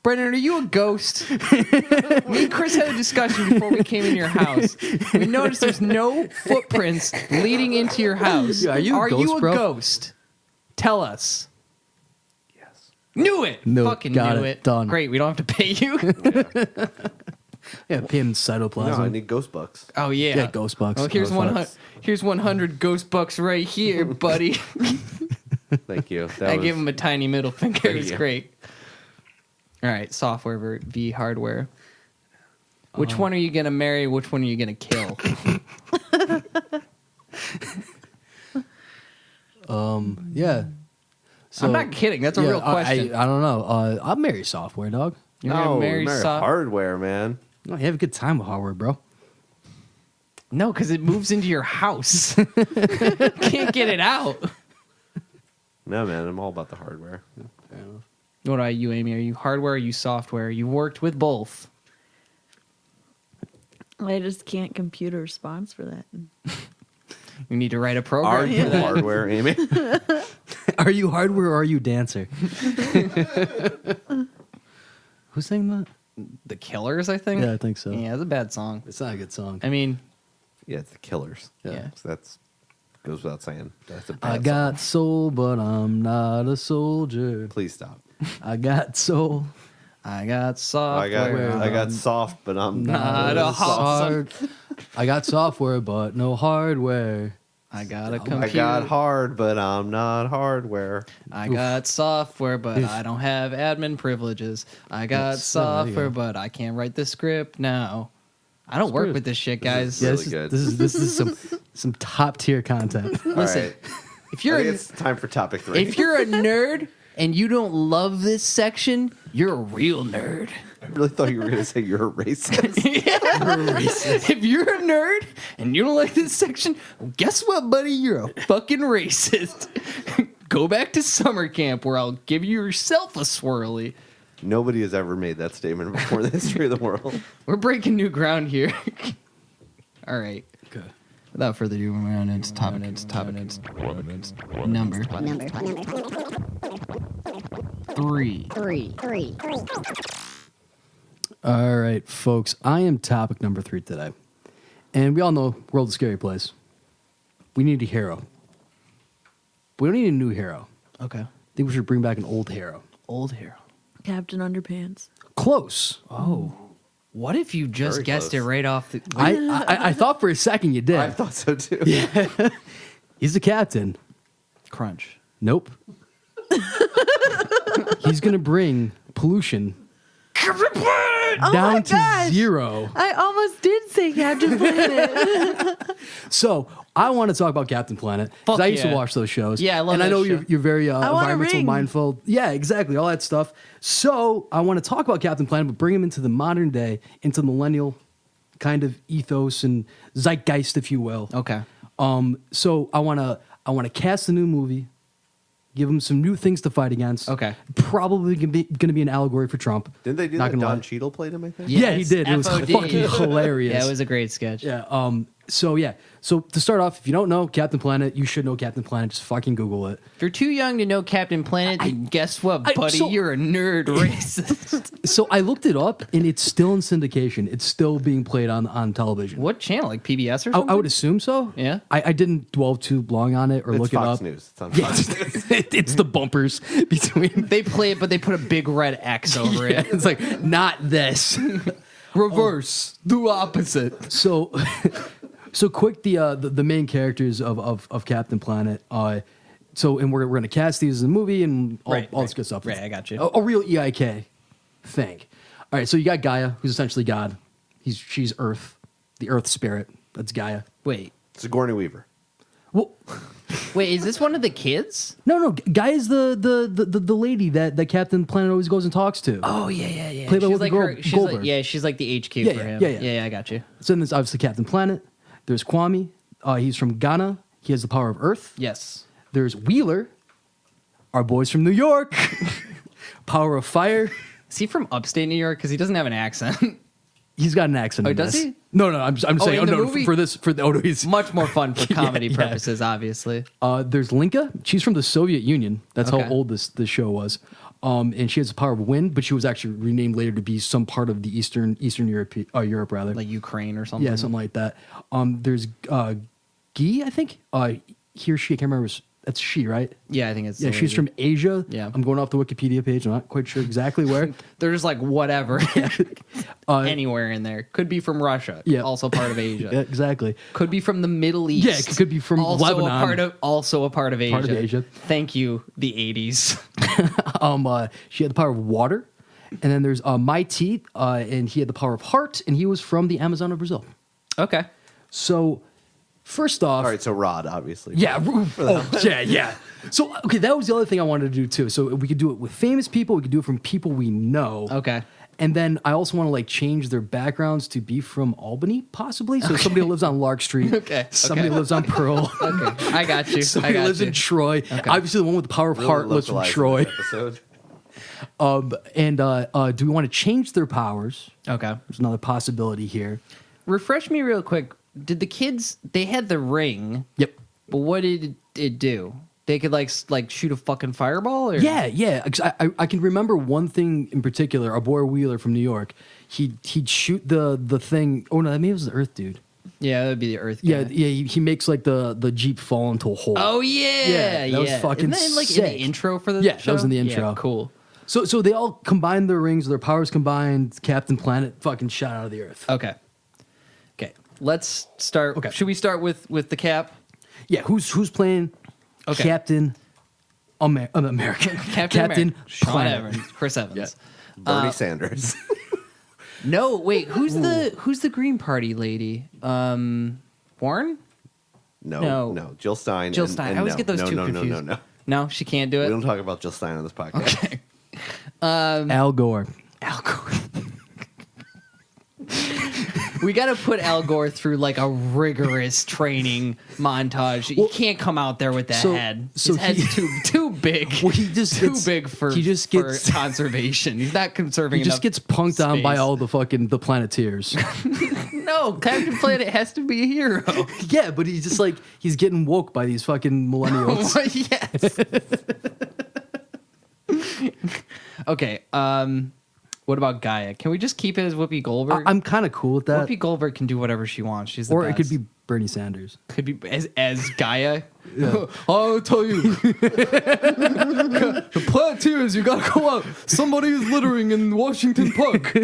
Brendan, are you a ghost? Me and Chris had a discussion before we came in your house. We noticed there's no footprints leading into your house. Yeah, are you a ghost, bro? Ghost? Tell us. Yes. Knew it. Fucking got knew it. it. Done. Great. We don't have to pay you. Yeah, pay him cytoplasm. No, I need ghost bucks. Oh yeah. Yeah, ghost bucks. Well, here's Oh, 100. Here's 100 ghost bucks right here, buddy. Thank you. I gave him a tiny middle finger. Thank It was you. great. All right, software v hardware. Which one are you gonna marry? Which one are you gonna kill? Yeah. So, I'm not kidding. That's a real question. I don't know. I'll marry software, dog. You're No, gonna marry marry hardware, man. No, you have a good time with hardware, bro. No, because it moves into your house. Can't get it out. No, man, I'm all about the hardware. Fair enough. What about you, Amy? Are you hardware or are you software? You worked with both. I just can't compute a response for that. You need to write a Are program you for that. hardware, Amy? Are you hardware or are you dancer? Who's saying that? The Killers, I think. Yeah, I think so. Yeah, it's a bad song. It's not a good song. I mean, Yeah, it's the Killers. Yeah. So that's goes without saying. That's a bad I song. got soul, but I'm not a soldier. Please stop. I got soul. I got I software. got soft, but I'm Not a hard. I got software, but no hardware. I got a I computer. got hard, but I'm not hardware. I got software, but I don't have admin privileges. I got Yes, there you software, go. but I can't write the script now. I don't That's work good. with this shit, guys. Yeah, Really this, good. This is some top tier content. Listen, All right. if I you're think a, it's time for topic 3. if you're a nerd and you don't love this section, you're a real nerd. I really thought you were going to say you're a racist. If you're a nerd and you don't like this section, well, guess what, buddy? You're a fucking racist. Go back to summer camp where I'll give you yourself a swirly. Nobody has ever made that statement before in the history of the world. We're breaking new ground here. All right. Okay. Without further ado, we're on its topic. Number 3. All right, folks. I am topic number 3 today. And we all know World's a Scary Place. We need a hero. We don't need a new hero. Okay. I think we should bring back an old hero. Old hero. Captain Underpants. Close. Oh. What if you just Very guessed close. it right off the... I thought for a second you did. I thought so too. He's the captain. Crunch. Nope. He's going to bring pollution Oh down my to gosh. 0. I almost did say Captain Planet. So I want to talk about Captain Planet because Fuck I used to yeah. watch those shows. Yeah, I love and I that know show. you're very want a environmental ring. mindful. Yeah, exactly, all that stuff. So I want to talk about Captain Planet, but bring him into the modern day, into millennial kind of ethos and zeitgeist, if you will. Okay. So I want to cast a new movie, give him some new things to fight against. Okay. Probably going to be an allegory for Trump. Didn't they do Not that? gonna Don lie. Cheadle played him, I think? Yeah, he Yes, did. It was FOD. fucking hilarious. Yeah, it was a great sketch. Yeah. So to start off, if you don't know Captain Planet, you should know Captain Planet. Just fucking Google it. If you're too young to know Captain Planet, then guess what, I- buddy? so- You're a nerd racist. So I looked it up, and it's still in syndication. It's still being played on television. What channel? Like PBS or I, something? I would assume so. Yeah. I didn't dwell too long on it or It's look Fox it up. News. It's on Yeah, Fox News. it's the bumpers between. They play it, but they put a big red X over Yeah, it. it's like not this. Reverse. Do opposite. So, so quick. The main characters of Captain Planet. And we're gonna cast these in the movie and all this good stuff. Right, I got you. A real EIK thing. All right, so you got Gaia, who's essentially God. She's Earth, the Earth spirit. That's Gaia. Wait. Sigourney Weaver. Well, Wait, is this one of the kids? no, Gaia's the lady that Captain Planet always goes and talks to. Oh, yeah. Played by she's Whoopi like she's Goldberg. like, yeah, she's like the HQ Yeah, for him. yeah. I got you. So then there's obviously Captain Planet. There's Kwame. He's from Ghana. He has the power of Earth. Yes. There's Wheeler, our boys from New York. Power of fire. Is he from upstate New York? Because he doesn't have an accent. He's got an accent. Oh, in does this. he? No, I'm saying. in the no, movie? for this. He's Much more fun for comedy Yeah. purposes, obviously. There's Linka. She's from the Soviet Union. That's Okay. how old this show was. And she has the power of wind, but she was actually renamed later to be some part of the Eastern Europe rather. Like Ukraine or something. Yeah, something like that. There's Guy, I think. He or she, I can't remember. That's she, right? Yeah, I think it's. Yeah, the she's lady. from Asia. Yeah. I'm going off the Wikipedia page. I'm not quite sure exactly where. They're just like, whatever. Anywhere in there. Could be from Russia. Yeah. Also part of Asia. Yeah, exactly. Could be from the Middle East. Yeah, it could be from also Lebanon. Also a part of Asia. Part of Asia. Thank you, the 80s. She had the power of water. And then there's Mai T, and he had the power of heart, and he was from the Amazon of Brazil. Okay. So, first off, All right, so Rod, obviously. yeah, yeah. So, okay, that was the other thing I wanted to do too. So we could do it with famous people. We could do it from people we know. Okay. And then I also want to like change their backgrounds to be from Albany, possibly. So somebody who lives on Lark Street. Okay, Somebody okay. who lives on Pearl. Okay. I got you. Somebody I got lives you. in Troy. Obviously, the one with the power of Really heart lives from localizing Troy. this episode. And do we want to change their powers? Okay. There's another possibility here. Refresh me real quick. Did the kids, they had the ring, Yep. but what did it do? They could like shoot a fucking fireball? Or? Yeah. 'Cause I can remember one thing in particular. Our boy Wheeler from New York, he'd shoot the thing. Oh no, maybe it was the Earth dude. Yeah, that would be the Earth guy. Yeah. He makes like the Jeep fall into a hole. Oh yeah, Yeah, that was fucking Isn't that like in the sick. intro for the Yeah, that show? was in the intro. Yeah, cool. So they all combined their rings, their powers combined. Captain Planet fucking shot out of the Earth. Okay. Let's start. Okay. Should we start with the cap? Yeah. Who's playing Okay. Captain America? Captain America. Sean Planet. Evans, Chris Evans. Bernie Sanders. No, wait. Who's the Green Party lady? Warren? No. No. Jill Stein. Jill and- Stein. and I always no. get those no, two no, confused. No. No, she can't do We it. don't talk about Jill Stein on this podcast. Okay. Al Gore. Al Gore. We got to put Al Gore through like a rigorous training montage. He can't come out there with that so- head. so His head's he- too big. Well, he just too gets- big for he just for gets- conservation. He's not conserving. He just enough gets punked on by space. all the Planeteers. No, Captain Planet has to be a hero. Yeah, but he's just like he's getting woke by these fucking millennials. Yes. Okay. What about Gaia? Can we just keep it as Whoopi Goldberg? I'm kind of cool with that. Whoopi Goldberg can do whatever she wants. She's the Or it could best. be Bernie Sanders. Could be as Gaia. I'll tell you, the Planeteers, you gotta go out. Somebody is littering in Washington Park.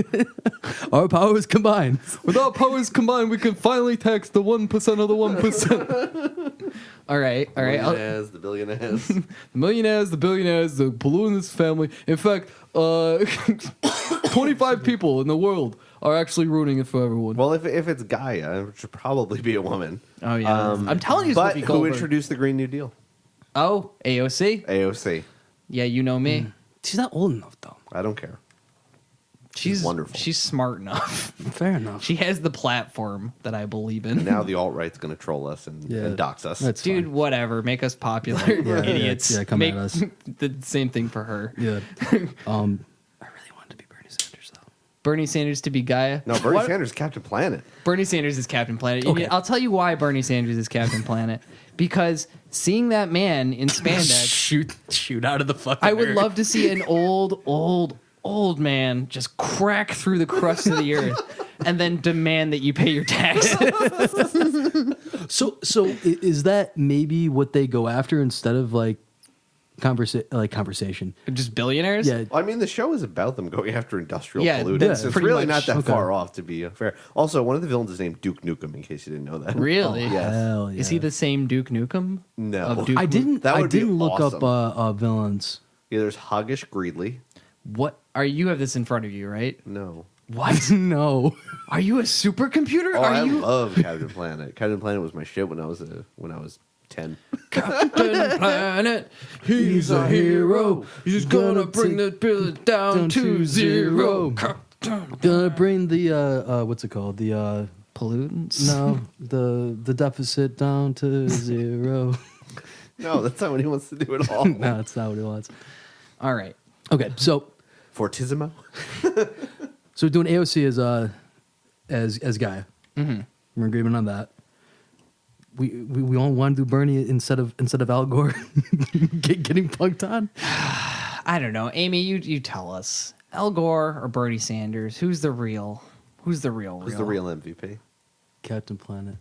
Our powers combined. With our powers combined, we can finally tax the 1% of the 1%. All right. Millionaires, the billionaires. The millionaires, the billionaires, the balloonist family. In fact, 25 people in the world are actually ruining it for everyone. Well, if it's Gaia, it should probably be a woman. Oh yeah, I'm telling you, it's But Whoopi who Goldberg. introduced the Green New Deal? Oh, AOC. AOC. Yeah, you know me. She's not old enough though. I don't care. She's wonderful. She's smart enough. Fair enough. She has the platform that I believe in. Now the alt-right's going to troll us and dox us. That's Dude, fine. whatever. Make us popular. We're Yeah, idiots. yeah, come Make at us. the same thing for her. Yeah. I really wanted to be Bernie Sanders though. Bernie Sanders to be Gaia. No, Bernie What? Sanders is Captain Planet. Bernie Sanders is Captain Planet. Okay. I'll tell you why Bernie Sanders is Captain Planet. Because seeing that man in spandex, shoot out of the fucking. I would air. love to see an old man just crack through the crust of the earth and then demand that you pay your taxes. So is that maybe what they go after instead of like conversation? Just billionaires? Yeah. Well, I mean, the show is about them going after industrial Yeah, pollutants. yeah, It's pretty really much. not that Okay. far off, to be fair. Also, one of the villains is named Duke Nukem, in case you didn't know that. Really? Yes. Hell yeah. Is he the same Duke Nukem? No. Of Duke I didn't. That I would be didn't look awesome. up villains. Yeah, there's Hoggish Greedley. What are you have this in front of you, right? No. What? No. Are you a supercomputer? Oh, Are I you love Captain Planet. Captain Planet was my shit when I was 10. Captain Planet? He's a hero. He's gonna bring the bill down to zero. Gonna bring the what's it called? The Pollutants? no, the deficit down to zero. No, that's not what he wants to do at all. No, that's not what it was. All right. Okay, so Fortissimo. So we're doing AOC as Gaia. Mm-hmm. We're in agreement on that. We all want to do Bernie instead of Al Gore getting punked on. I don't know, Amy. You tell us, Al Gore or Bernie Sanders? Who's the real? Who's the real MVP? Captain Planet.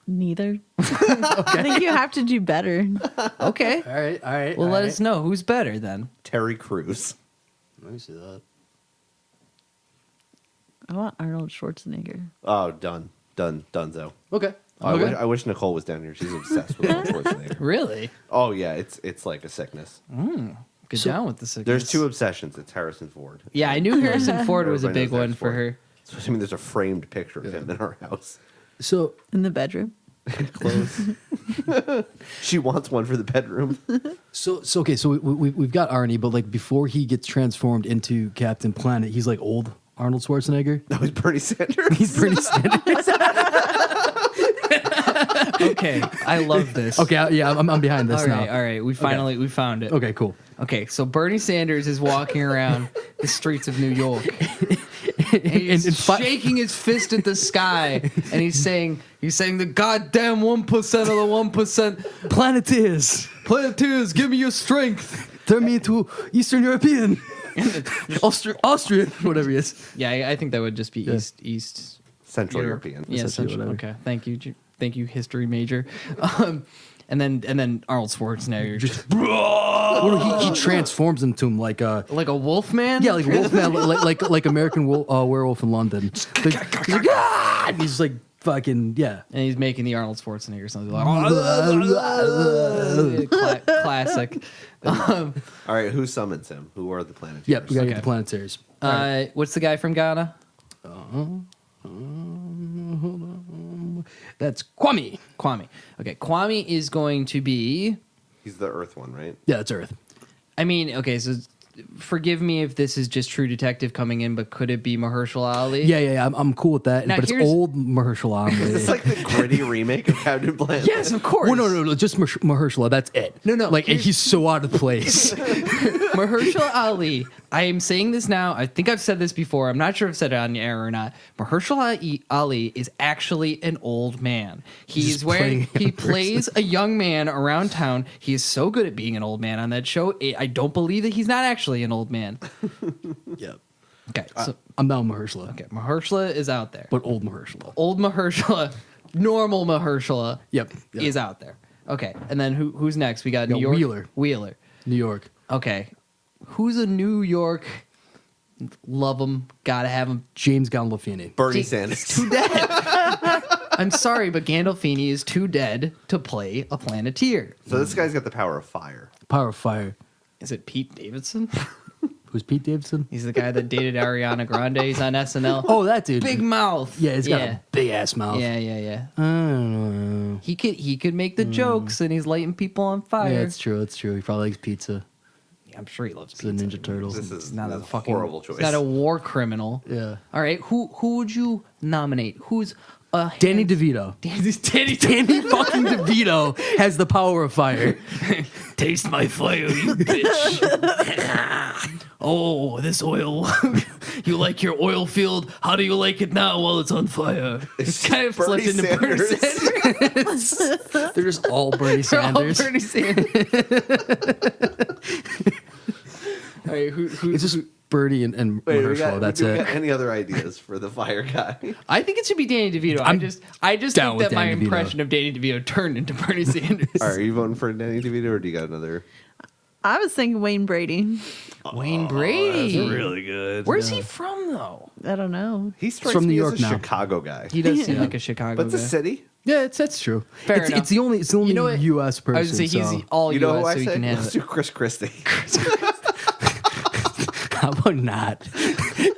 Neither. I think you have to do better. Okay. All right. Well, let us know who's better then. Terry Crews. Let me see that. I want Arnold Schwarzenegger. Oh, donezo. Okay. I wish Nicole was down here. She's obsessed with Arnold Schwarzenegger. Really? Oh yeah, it's like a sickness. Get So, down with the sickness. There's two obsessions. It's Harrison Ford. Yeah, I knew Harrison Ford was a Everybody big knows one Harrison for Ford. her. So, I mean, there's a framed picture of him in our house. So In the bedroom. Clothes. She wants one for the bedroom. So okay. So we've got Arnie, but like before he gets transformed into Captain Planet, he's like old Arnold Schwarzenegger. No, he's Bernie Sanders. He's pretty standard. Okay, I love this. Okay, yeah, I'm behind this all right, now. all right. We found it. Okay, cool. Okay, so Bernie Sanders is walking around the streets of New York. And he's And shaking his fist at the sky, and he's saying the goddamn 1% of the 1%. Planeteers, Planeteers, give me your strength. turn me into Eastern European, Austrian, whatever he is. Yeah, I think that would just be Yeah. East Central Europe. European. Yeah, Essentially, Central. whatever. Okay, thank you, history major. And then Arnold Schwarzenegger, just Well, he transforms into him like a like a wolf man. yeah, like a wolfman, like American Werewolf in London. He's like, ah! And he's like fucking yeah. And he's making the Arnold Schwarzenegger something like classic. All right, who summons him? Who are the Planeteers? Yep, we gotta Okay. get the Planeteers. What's the guy from Ghana? That's Kwame. Kwame. Okay, Kwame is going to be. He's the Earth one, right? Yeah, that's Earth. I mean, okay, so forgive me if this is just True Detective coming in, but could it be Mahershala Ali? Yeah. I'm cool with that. Now, but it's here's- old Mahershala Ali. It's like the gritty remake of Captain Planet. Yes, of course. Well, no, just Mahershala. That's it. No, Like, and here's- he's so out of place. Mahershala Ali. I am saying this now. I think I've said this before. I'm not sure if I've said it on the air or not. Mahershala Ali is actually an old man. He's playing a He person. plays a young man around town. He is so good at being an old man on that show. I don't believe that he's not actually an old man. Yep. Okay, so I'm down Mahershala. okay, Mahershala is out there. But old Mahershala. Old Mahershala, normal Mahershala Yep. is out there. Okay, and then who's next? We got No, New York. Wheeler. Wheeler. New York. Okay, who's a New York? Love him, gotta have him. James Gandolfini. Bernie He's Sanders. too dead. I'm sorry, but Gandolfini is too dead to play a Planeteer. So this guy's got the power of fire. Power of Fire. Is it Pete Davidson? Who's Pete Davidson? He's the guy that dated Ariana Grande. He's on SNL. Oh, that dude. Big mouth. Yeah, he's got a big ass mouth. Yeah. I don't know. He could make the jokes, and he's lighting people on fire. Yeah, it's true. It's true. He probably likes pizza. I'm sure he loves It's the pizza. Ninja Turtles. This is He's not a that's fucking horrible choice. He's not a war criminal. Yeah. All right. Who would you nominate? Who's a Danny DeVito. Danny Danny fucking DeVito has the power of fire. Taste my fire, you bitch. Oh, this oil. You like your oil field? How do you like it now while it's on fire? It's kind of Bernie flipped into Bernie Sanders. Sanders. They're just all Bernie They're all Sanders. Bernie Sanders. All right, who, It's just Bernie and Wait, Mahershala. That's do we it. got any other ideas for the fire guy? I think it should be Danny DeVito. I'm I just down think that with my Danny DeVito. impression of Danny DeVito turned into Bernie Sanders. All right, are you voting for Danny DeVito or do you got another? I was thinking Wayne Brady. Wayne Brady. really good. Where's he from though? I don't know. He strikes from New me York as a now. Chicago guy. He does seem like a Chicago But it's a guy. city. Yeah, that's true. Fair enough. It's the only You know what? U.S. person. I was gonna say he's so. all You know US, who I so he say? can Let's have do it. Chris Christie. How about not?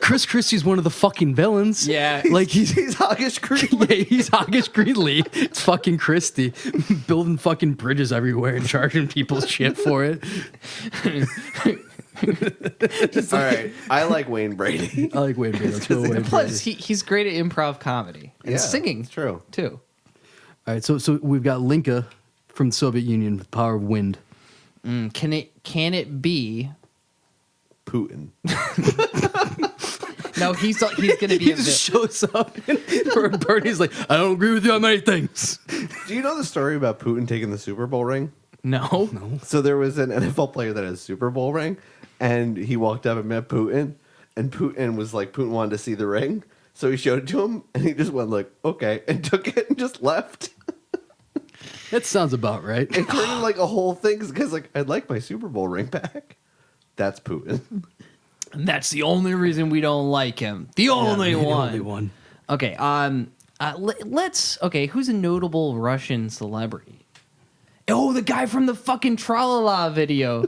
Chris Christie's one of the fucking villains. Yeah. like he's He's Hoggish Creek. yeah, he's Hoggish Greenlee. It's fucking Christie building fucking bridges everywhere and charging people shit for it. All right, I like Wayne Brady. I like Wayne Brady. Let's go Wayne Plus, Brady. he's great at improv comedy and Yeah, singing. it's true. Too. All right, so we've got Linka from the Soviet Union with the power of wind. Can it be? Putin. No, he's going to be. He just shows up, and Bernie's like, "I don't agree with you on many things." Do you know the story about Putin taking the Super Bowl ring? No. So there was an NFL player that had a Super Bowl ring, and he walked up and met Putin, and Putin was like, Putin wanted to see the ring, so he showed it to him, and he just went like, okay, and took it and just left. That sounds about right. It turned into like a whole thing because like I'd like my Super Bowl ring back. That's Putin. And that's the only reason we don't like him. The only one. Okay. Let's. Okay. Who's a notable Russian celebrity? Oh, the guy from the fucking Tralala video.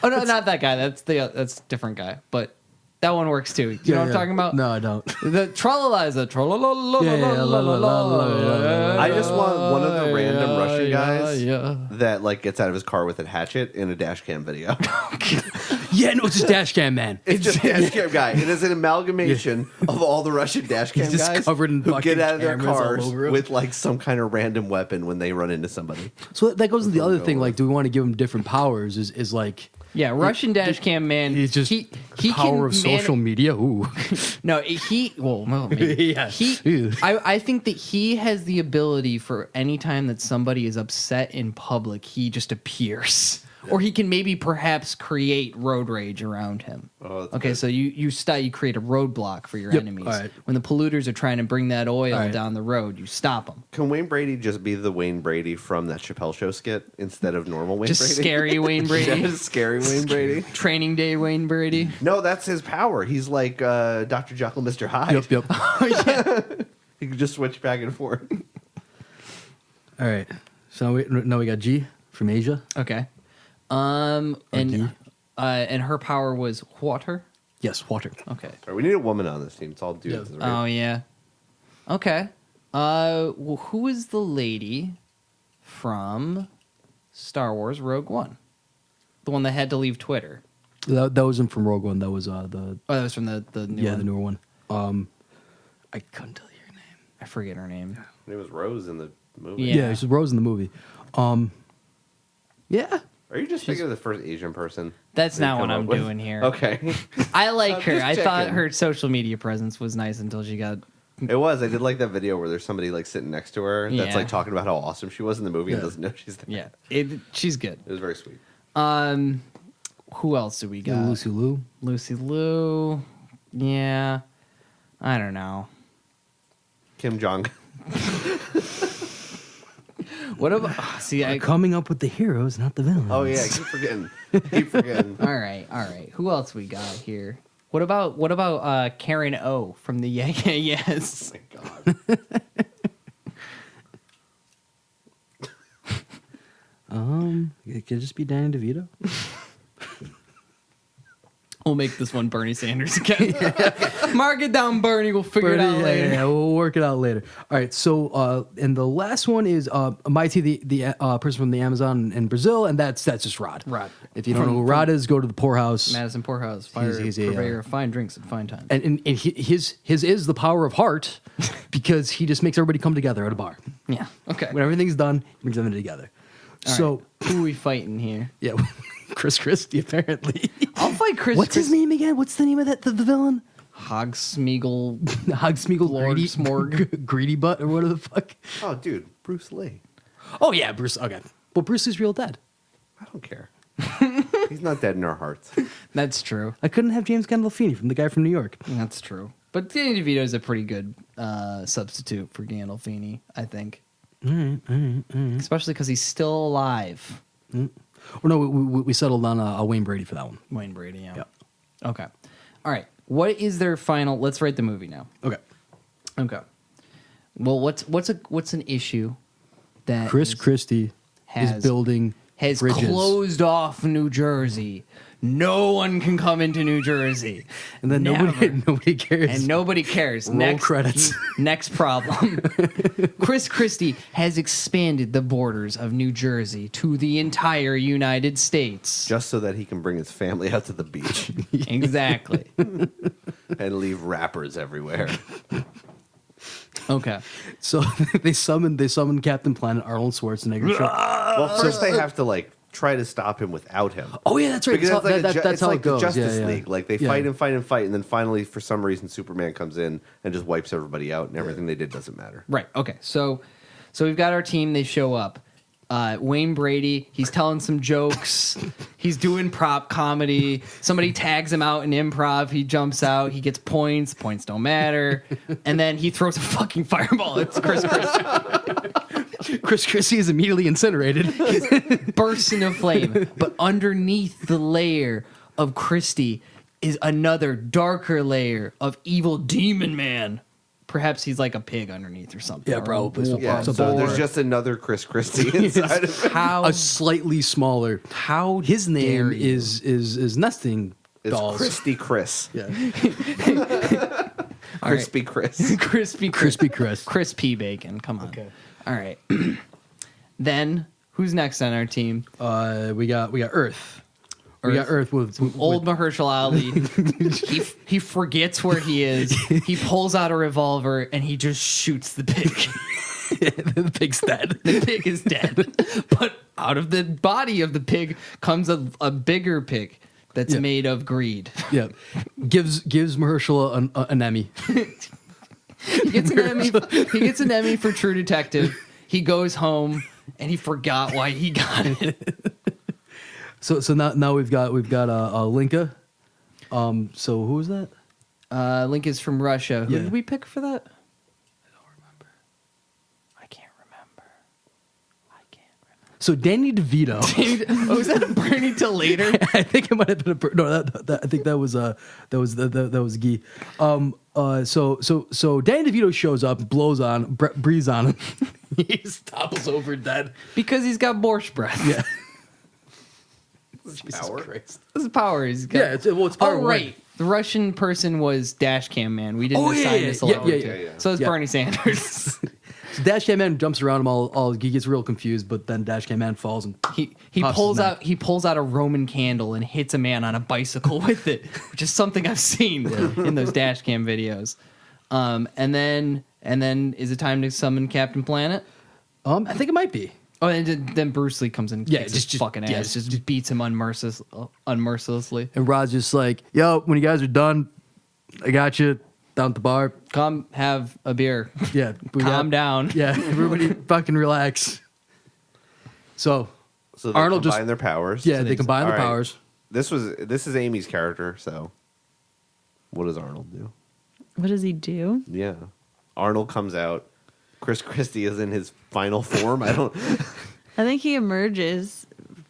Oh no, not that guy. That's a different guy. But that one works too. You know what I'm talking about? No, I don't. The Tralala is a Tralala. I just want one of the random Russian guys that like gets out of his car with a hatchet in a dash cam video. Yeah, no, it's just dash cam man. It's just dash cam guy. It is an amalgamation of all the Russian dash cam just guys covered in who get fucking out of their cameras all cars over 'em. with like some kind of random weapon when they run into somebody. So that goes to the That's what other I'm thing. going Like, do we want to give him different powers? Is like Yeah, Russian dash cam man. he's just he power of can social media. Ooh, No, maybe. Yeah. He. I think that he has the ability for any time that somebody is upset in public, he just appears, or he can maybe perhaps create road rage around him. Oh, that's okay, good. so you create a roadblock for your Yep, enemies. all right. When the polluters are trying to bring that oil All right. down the road, you stop them. Can Wayne Brady just be the Wayne Brady from that Chappelle Show skit instead of normal Wayne Just Brady? scary Wayne Brady, Just scary Wayne Brady. Training Day Wayne Brady. No, that's his power. He's like Dr. Jekyll, Mr. Hyde. yep. He can just switch back and forth. All right. So now we got G from Asia. Okay. Okay. And her power was water. Yes, water. Okay. All right, we need a woman on this team. It's all dudes. Yeah. Oh yeah. Okay. Well, who is the lady from Star Wars Rogue One? The one that had to leave Twitter. That wasn't from Rogue One. That was the Oh, that was from the new one. the newer one. I couldn't tell you her name. I forget her name. It was Rose in the movie. Yeah. Yeah, she's Rose in the movie. Yeah. Are you just thinking of the first Asian person? That's that you not what come I'm up with? doing here. Okay. I like I'm her. just I thought checking. her social media presence was nice until she got. It was. I did like that video where there's somebody like sitting next to her that's Yeah. like talking about how awesome she was in the movie and Yeah. doesn't know she's there. Yeah. She's good. It was very sweet. Who else do we got? Lucy Liu. Lucy Liu. Yeah. I don't know. Kim Jong. What about? See, I. Coming up with the heroes, not the villains. Oh yeah, I keep forgetting. Keep forgetting. All right. Who else we got here? What about Karen O from the Yeah Yeah Yes? Oh my God. It could just be Danny DeVito. We'll make this one Bernie Sanders again. Mark it down, Bernie. We'll figure it out Yeah, later. yeah, we'll work it out later. All right. So, and the last one is Mighty, the person from the Amazon in Brazil, and that's just Rod. Rod. If you don't know who Rod is, go to the poorhouse. Madison Poorhouse, He's a, purveyor of fine drinks and fine times. And his is the power of heart because he just makes everybody come together at a bar. Yeah. Okay. When everything's done, he brings them together. All So, right. Who are we fighting here? yeah, Chris Christie apparently. I'll fight Chris. What's his name again? What's the name of the villain? Hogsmeagle. Hogsmeagle Lord Greedy Smorg. Greedy Butt or whatever the fuck. Oh, dude, Bruce Lee. Oh yeah, Bruce. Okay, well Bruce is real dead. I don't care. He's not dead in our hearts. That's true. I couldn't have James Gandolfini from the guy from New York. That's true. But Danny DeVito is a pretty good substitute for Gandolfini, I think. Especially because he's still alive. Or no, we settled on a Wayne Brady for that one. Wayne Brady, yeah. Yep. Okay. All right. What is their final? Let's write the movie now. Okay. Okay. Well, what's an issue that Chris Christie has- is building has bridges. closed off New Jersey? No one can come into New Jersey, and then Never. nobody cares. and nobody cares. Roll credits. Next problem. Chris Christie has expanded the borders of New Jersey to the entire United States. Just so that he can bring his family out to the beach Exactly. and leave rappers everywhere. Okay. So they summon Captain Planet, Arnold Schwarzenegger. Well, first they have to like try to stop him without him. Oh yeah, that's right. Because That's it's how like it goes. the Justice Yeah, yeah. League. Like they Yeah. fight and fight and fight, and then finally, for some reason, Superman comes in and just wipes everybody out, and everything they did doesn't matter. Right. Okay. So we've got our team. They show up. Wayne Brady, he's telling some jokes. He's doing prop comedy. Somebody tags him out in improv. He jumps out. He gets points. Points don't matter. And then he throws a fucking fireball at Chris Christie. Chris Christie is immediately incinerated. Bursts into flame. But underneath the layer of Christie is another darker layer of evil demon man. Perhaps he's like a pig underneath or something. Yeah, or probably. a bull. Yeah, It's a so boar. there's just another Chris Christie inside of it. How A slightly smaller. how His dare name you. is Nesting It's Dolls. Christy Chris. Yeah. Crispy Chris. Crispy Chris. crispy bacon. Come on. Okay. All right. Then who's next on our team? We got Earth. We got Earth with Old Mahershala Ali. he forgets where he is. He pulls out a revolver and he just shoots the pig. the pig's dead. The pig is dead. But out of the body of the pig comes a bigger pig that's Yeah. made of greed. Yeah. Gives Mahershala an Emmy. He gets an Emmy for True Detective. He goes home and he forgot why he got it. So now we've got Linka. So who was that? Link is from Russia. Who Yeah. did we pick for that? I can't remember. So Danny DeVito. Oh, was that a Bernie till later? I think it might have been I think that was Guy. So Danny DeVito shows up, blows on, breathes on him. He just topples over dead. Because he's got borscht breath. Yeah. Jesus Christ. This is power. He's got. Yeah, it's power. Oh, right. The Russian person was Dashcam Man. We didn't assign this alone. Yeah. So it's Yeah. Bernie Sanders. So Dashcam Man jumps around him all he gets real confused, but then Dashcam Man falls and He Pops pulls his out a Roman candle and hits a man on a bicycle with it, which is something I've seen in those Dashcam videos. And then is it time to summon Captain Planet? I think it might be. Oh, and then Bruce Lee comes in and Yeah, kicks his just- fucking yeah, ass, just beats him unmercilessly. And Rod's just like, yo, when you guys are done, I got you down at the bar. Come have a beer. Yeah. Calm down. Yeah, everybody fucking relax. So So they Arnold combine just- their powers. yeah, they combine the All right. powers. This is Amy's character, so what does Arnold do? What does he do? Yeah. Arnold comes out. Chris Christie is in his final form. I think he emerges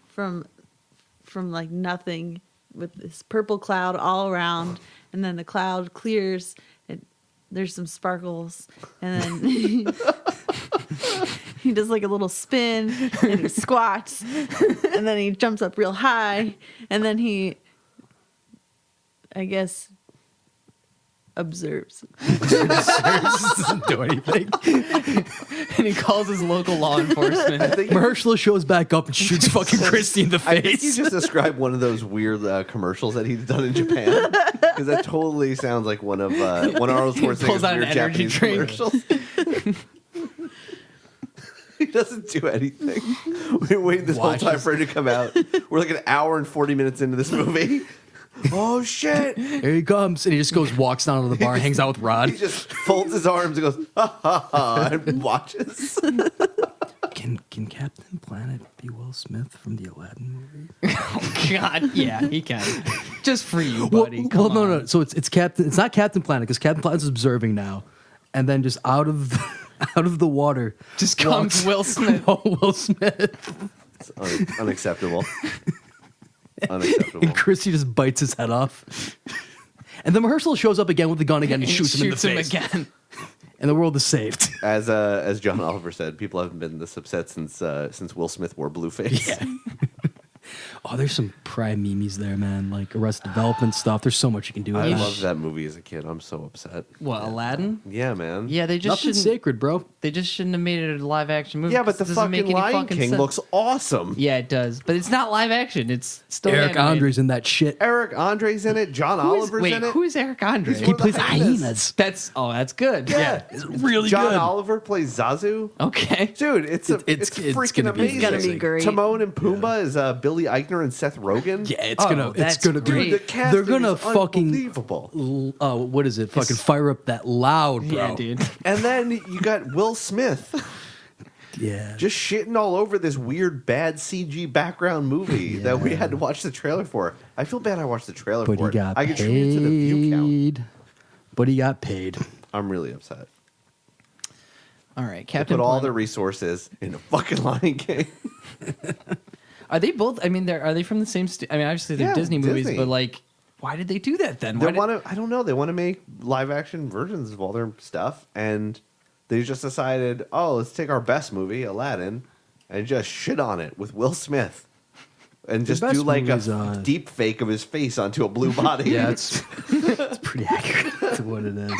from like nothing with this purple cloud all around, and then the cloud clears. There's some sparkles, and then he does like a little spin, and he squats, and then he jumps up real high, and then he, I guess, observes. Doesn't do anything. And he calls his local law enforcement. Mahershala shows back up and shoots fucking Christie in the I think you face. just described one of those weird commercials that he's done in Japan, because that totally sounds like one of Arnold pulls Schwarzenegger's out an weird energy Japanese drink. commercials. He doesn't do anything. We waited this whole time Watches. for him to come out. We're like an hour and 40 minutes into this movie. Oh shit! Here he comes, and he just walks down to the bar, and hangs out with He Rod. just folds his arms and goes ha ha ha and watches. Can Captain Planet be Will Smith from the Aladdin movie? Oh, God, yeah, he can. Just for you, Well, buddy. Come no. on. So it's Captain. It's not Captain Planet because Captain Planet's observing now, and then just out of the water Just comes walks- Will Smith. Will Smith, It's unacceptable. Unacceptable. and Christie just bites his head off. And then Mahershala shows up again with the gun again and shoots him in the face. again. And the world is saved. As John Oliver said, people haven't been this upset since Will Smith wore blue face. Yeah. Oh, there's some prime memes there, man. Like Arrested Development stuff. There's so much you can do with I that. loved that movie as a kid. I'm so upset. What, Aladdin? Yeah, man. Yeah, they just Nothing shouldn't. sacred, bro. They just shouldn't have made it a live action movie. Yeah, but the 'cause it doesn't make fucking any Lion fucking King sense. looks awesome. Yeah, it does, but it's not live action. It's still Eric animated. Andre's in that shit. Eric Andre's in it. John Oliver's Wait, in it. who is Eric Andre? He's He one of the plays hyenas. hyenas. That's good. Yeah, It's really John good. Oliver plays Zazu. Okay. Dude, it's It's freaking gonna be amazing. It's gonna be great. Timon and Pumbaa is Billy Eichner and Seth Rogen. Yeah, it's Oh, gonna that's be. great. Dude, the casting They're gonna is fucking. unbelievable. What is it? Fucking fire up that loud, bro. Yeah, dude. And then you got Will Smith Yeah. just shitting all over this weird bad CG background movie that we had to watch the trailer for. I feel bad I watched the trailer But for he it. got I contributed to the view count. paid. But he got paid. I'm really upset. All right, They Captain put all Planet. their resources into fucking Lion King. Are they both? I mean, are they from the same? I mean, obviously they're Yeah, Disney movies, Disney. but like, why did they do that then? They Why did- want to. I don't know. They want to make live action versions of all their stuff, and they just decided, oh, let's take our best movie, Aladdin, and just shit on it with Will Smith, and just best do like movie's, a deep fake of his face onto a blue body. Yeah, it's pretty accurate to what it is.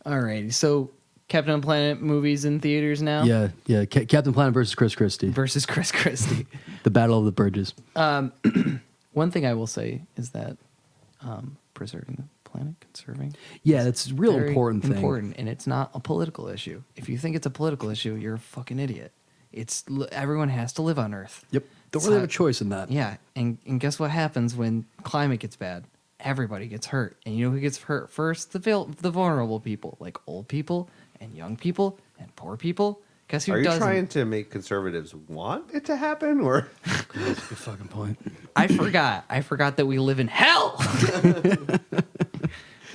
All right, so Captain Planet movies in theaters now. Yeah, yeah. Captain Planet versus Chris Christie. Versus Chris Christie. The Battle of the Bridges. One thing I will say is that preserving the planet, conserving. Yeah, that's a real very important thing. Important, and it's not a political issue. If you think it's a political issue, you're a fucking idiot. Everyone has to live on Earth. Yep. Don't So- really have a choice in that. Yeah, and guess what happens when climate gets bad? Everybody gets hurt, and you know who gets hurt first? The vulnerable people, like old people and young people and poor people. Guess who Are you doesn't? trying to make conservatives want it to happen, or That's a good fucking point. I forgot that we live in hell.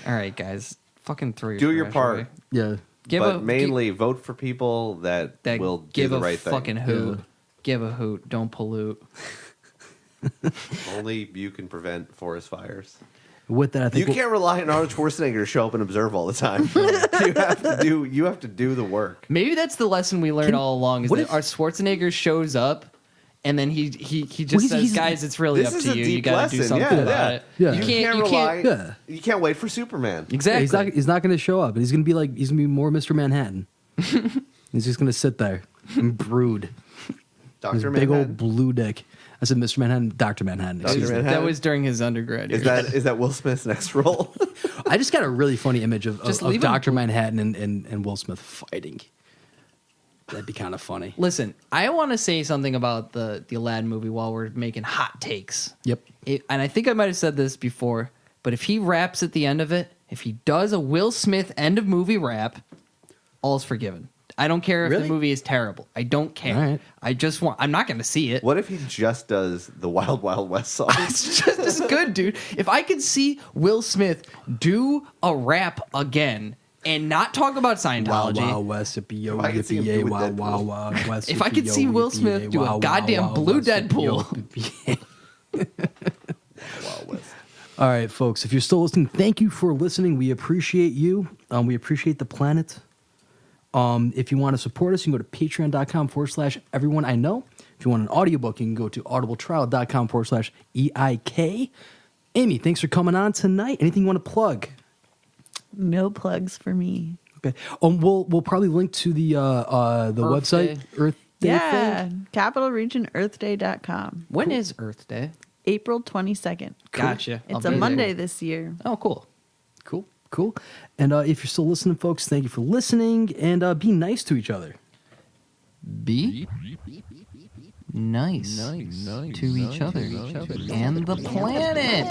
All right, guys, fucking throw your do your trash part? away. Yeah. But mainly vote for people that will give do the a right thing. fucking hoot. Give a hoot. Don't pollute. Only you can prevent forest fires. With that, I think You can't rely on Arnold Schwarzenegger to show up and observe all the time. you have to do the work. Maybe that's the lesson we learned all along: is what that if- our Schwarzenegger shows up, and then he just Well, says, he's- "Guys, it's really This up is to a you. deep You got to do lesson. something Yeah, about yeah. it. Yeah. You You can't. can't You rely. can't. Yeah. You can't wait for Superman. Exactly. he's not going to show up. He's going to be like he's going to be more Mr. Manhattan. He's just going to sit there and brood. His Dr. big Manhattan. old blue dick. I said Mr. Manhattan, Dr. Manhattan. Dr. Excuse me. Manhattan. That was during his undergrad Is years. that Will Smith's next role? I just got a really funny image of Just leave him- Dr. Manhattan and Will Smith fighting. That'd be kind of funny. Listen, I want to say something about the Aladdin movie while we're making hot takes. Yep. And I think I might have said this before, but if he raps at the end of it, if he does a Will Smith end of movie rap, all's forgiven. I don't care if Really? the movie is terrible. I don't care. All right. I just want. I'm not going to see it. What if he just does the Wild Wild West song? It's just as good, dude. If I could see Will Smith do a rap again and not talk about Wild Scientology, Wild West, yippee yo, If I could see him yippee do yay, it with wild Deadpool. wild wild west. If I could yippee see yo, Will yippee Smith yay, do a wild goddamn wild blue west, yippee yo, Deadpool. yippee yay. Wild West. All right, folks. If you're still listening, thank you for listening. We appreciate you. We appreciate the planet. If you want to support us, you can go to patreon.com/everyone I know. If you want an audiobook, you can go to audibletrial.com/EIK. Amy, thanks for coming on tonight. Anything you want to plug? No plugs for me. Okay. We'll probably link to the Earth website, Day. Earth Day Yeah, thing. capitalregionearthday.com. when is Earth Day? April 22nd. Gotcha. I'll It's a be there. Monday this year. Oh, cool. Cool. And if you're still listening, folks, thank you for listening. And be nice to each other. Be nice to each other and the planet.